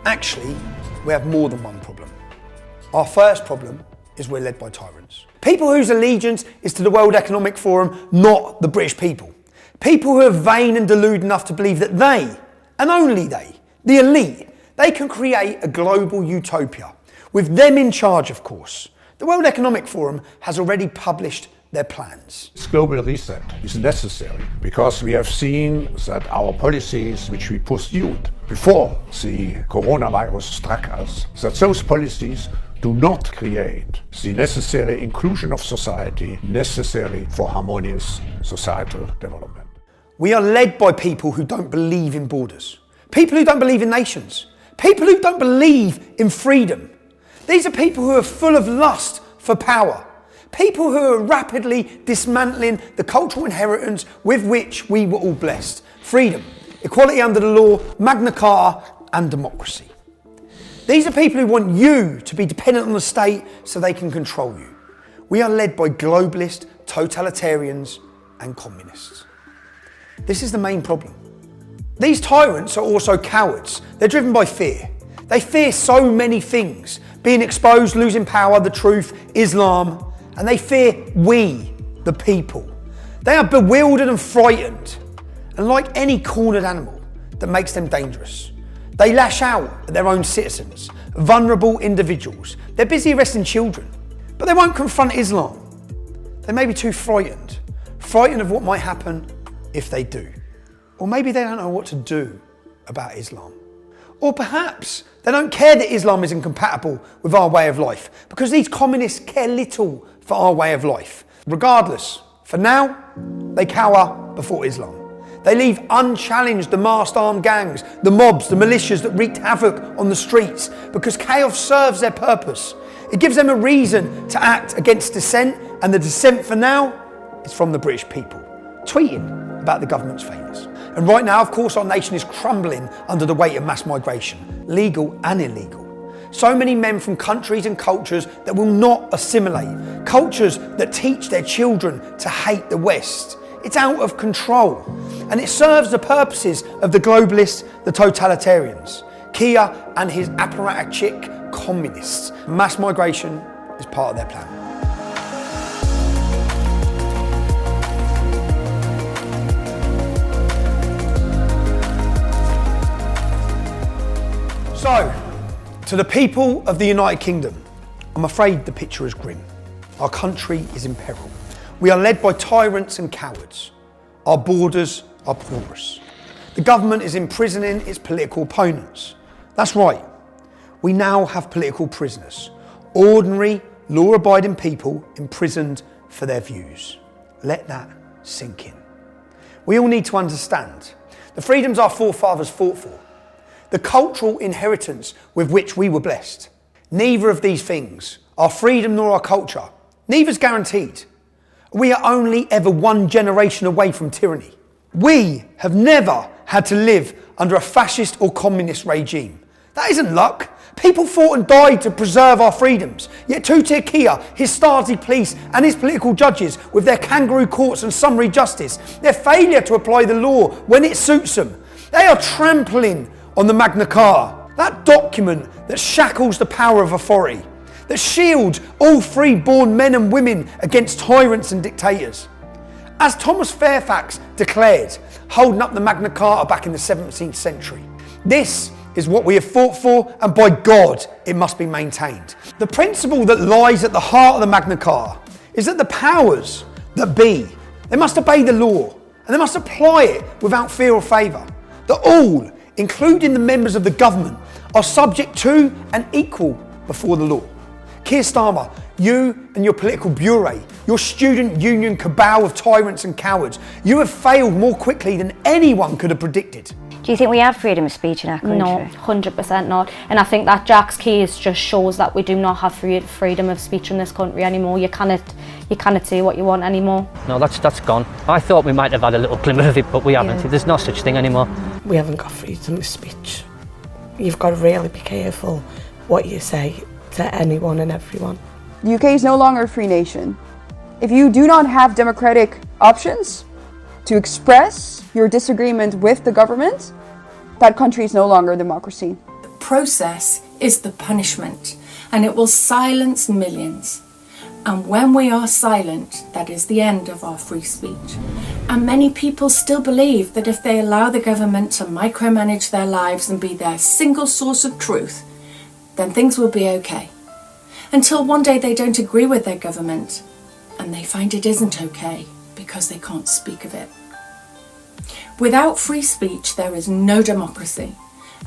Actually, we have more than one problem. Our first problem is we're led by tyrants. People whose allegiance is to the World Economic Forum, not the British people. People who are vain and deluded enough to believe that they, and only they, the elite, they can create a global utopia, with them in charge, of course. The World Economic Forum has already published their plans. This global reset is necessary because we have seen that our policies which we pursued before the coronavirus struck us, that those policies do not create the necessary inclusion of society necessary for harmonious societal development. We are led by people who don't believe in borders, people who don't believe in nations, people who don't believe in freedom. These are people who are full of lust for power, people who are rapidly dismantling the cultural inheritance with which we were all blessed. Freedom, equality under the law, Magna Carta and democracy. These are people who want you to be dependent on the state so they can control you. We are led by globalists, totalitarians and communists. This is the main problem. These tyrants are also cowards. They're driven by fear. They fear so many things. Being exposed, losing power, the truth, Islam, and they fear we, the people. They are bewildered and frightened, and like any cornered animal that makes them dangerous, they lash out at their own citizens, vulnerable individuals. They're busy arresting children, but they won't confront Islam. They may be too frightened of what might happen if they do. Or maybe they don't know what to do about Islam. Or perhaps they don't care that Islam is incompatible with our way of life, because these communists care little for our way of life. Regardless, for now, they cower before Islam. They leave unchallenged the masked armed gangs, the mobs, the militias that wreaked havoc on the streets, because chaos serves their purpose. It gives them a reason to act against dissent, and the dissent for now is from the British people, tweeting about the government's failures. And right now, of course, our nation is crumbling under the weight of mass migration, legal and illegal. So many men from countries and cultures that will not assimilate, cultures that teach their children to hate the West. It's out of control, and it serves the purposes of the globalists, the totalitarians, Kia and his apparatchik communists. Mass migration is part of their plan. So, to the people of the United Kingdom, I'm afraid the picture is grim. Our country is in peril. We are led by tyrants and cowards. Our borders are porous. The government is imprisoning its political opponents. That's right. We now have political prisoners, ordinary, law-abiding people imprisoned for their views. Let that sink in. We all need to understand the freedoms our forefathers fought for, the cultural inheritance with which we were blessed. Neither of these things, our freedom nor our culture, neither's guaranteed. We are only ever one generation away from tyranny. We have never had to live under a fascist or communist regime. That isn't luck. People fought and died to preserve our freedoms. Yet Tutir Kia, his Stasi police and his political judges, with their kangaroo courts and summary justice, their failure to apply the law when it suits them, they are trampling on the Magna Carta, that document that shackles the power of authority, that shields all free-born men and women against tyrants and dictators. As Thomas Fairfax declared, holding up the Magna Carta back in the 17th century, this is what we have fought for, and by God, it must be maintained. The principle that lies at the heart of the Magna Carta is that the powers that be, they must obey the law, and they must apply it without fear or favour. That all, including the members of the government, are subject to and equal before the law. Keir Starmer, you and your political bureau, your student union cabal of tyrants and cowards, you have failed more quickly than anyone could have predicted. Do you think we have freedom of speech in our country? No, 100% not. And I think that Jack's case just shows that we do not have freedom of speech in this country anymore. You cannot say what you want anymore. No, that's gone. I thought we might have had a little glimmer of it, but we haven't. There's no such thing anymore. We haven't got freedom of speech. You've got to really be careful what you say to anyone and everyone. The UK is no longer a free nation. If you do not have democratic options to express your disagreement with the government, that country is no longer a democracy. The process is the punishment, and it will silence millions. And when we are silent, that is the end of our free speech. And many people still believe that if they allow the government to micromanage their lives and be their single source of truth, then things will be okay. Until one day they don't agree with their government and they find it isn't okay because they can't speak of it. Without free speech, there is no democracy.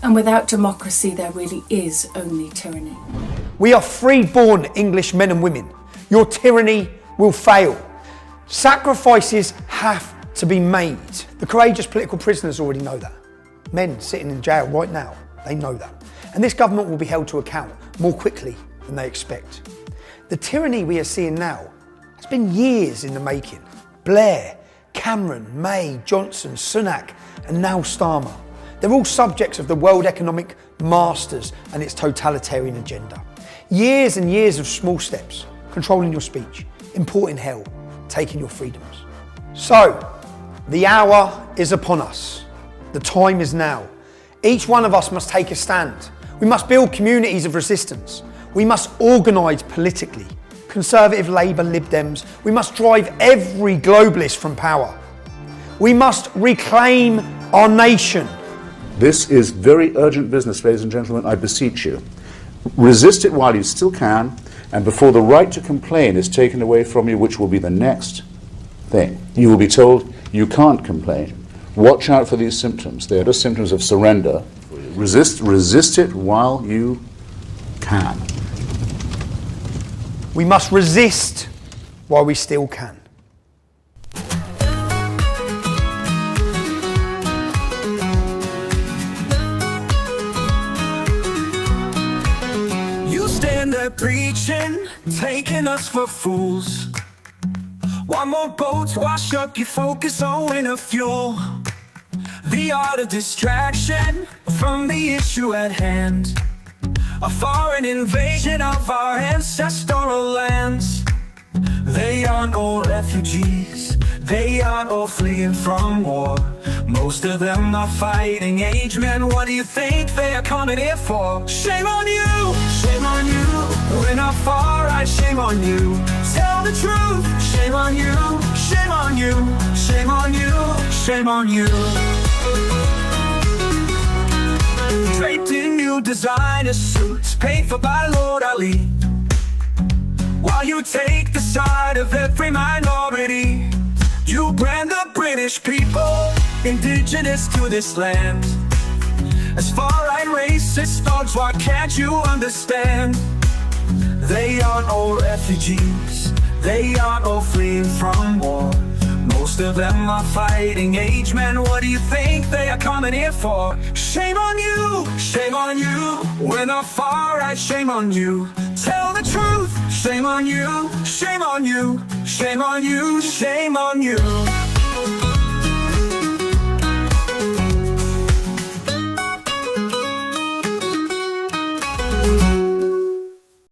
And without democracy, there really is only tyranny. We are free-born English men and women. Your tyranny will fail. Sacrifices have to be made. The courageous political prisoners already know that. Men sitting in jail right now, they know that. And this government will be held to account more quickly than they expect. The tyranny we are seeing now has been years in the making. Blair, Cameron, May, Johnson, Sunak, and now Starmer. They're all subjects of the World Economic Masters and its totalitarian agenda. Years and years of small steps, controlling your speech, importing hell, taking your freedoms. So, the hour is upon us. The time is now. Each one of us must take a stand. We must build communities of resistance. We must organise politically. Conservative Labour, Lib Dems. We must drive every globalist from power. We must reclaim our nation. This is very urgent business, ladies and gentlemen, I beseech you. Resist it while you still can, and before the right to complain is taken away from you, which will be the next thing. You will be told you can't complain. Watch out for these symptoms. They are just symptoms of surrender. Resist it while you can. We must resist while we still can. You stand there preaching, taking us for fools. One more boat to wash up your focus on winter fuel. The art of distraction from the issue at hand. A foreign invasion of our ancestral lands. They aren't all refugees, they aren't all fleeing from war. Most of them are fighting age men. What do you think they are coming here for? Shame on you, shame on you. We're not far right, shame on you. Tell the truth, shame on you, shame on you, shame on you, shame on you. Draped in new designer suits, paid for by Lord Ali. While you take the side of every minority, you brand the British people, indigenous to this land, as far-right racist dogs. Why can't you understand? They aren't all refugees, they aren't all fleeing from war. Most of them are fighting age men. What do you think they are coming here for? Shame on you, shame on you. We're not far right, shame on you. Tell the truth, shame on you, shame on you, shame on you, shame on you.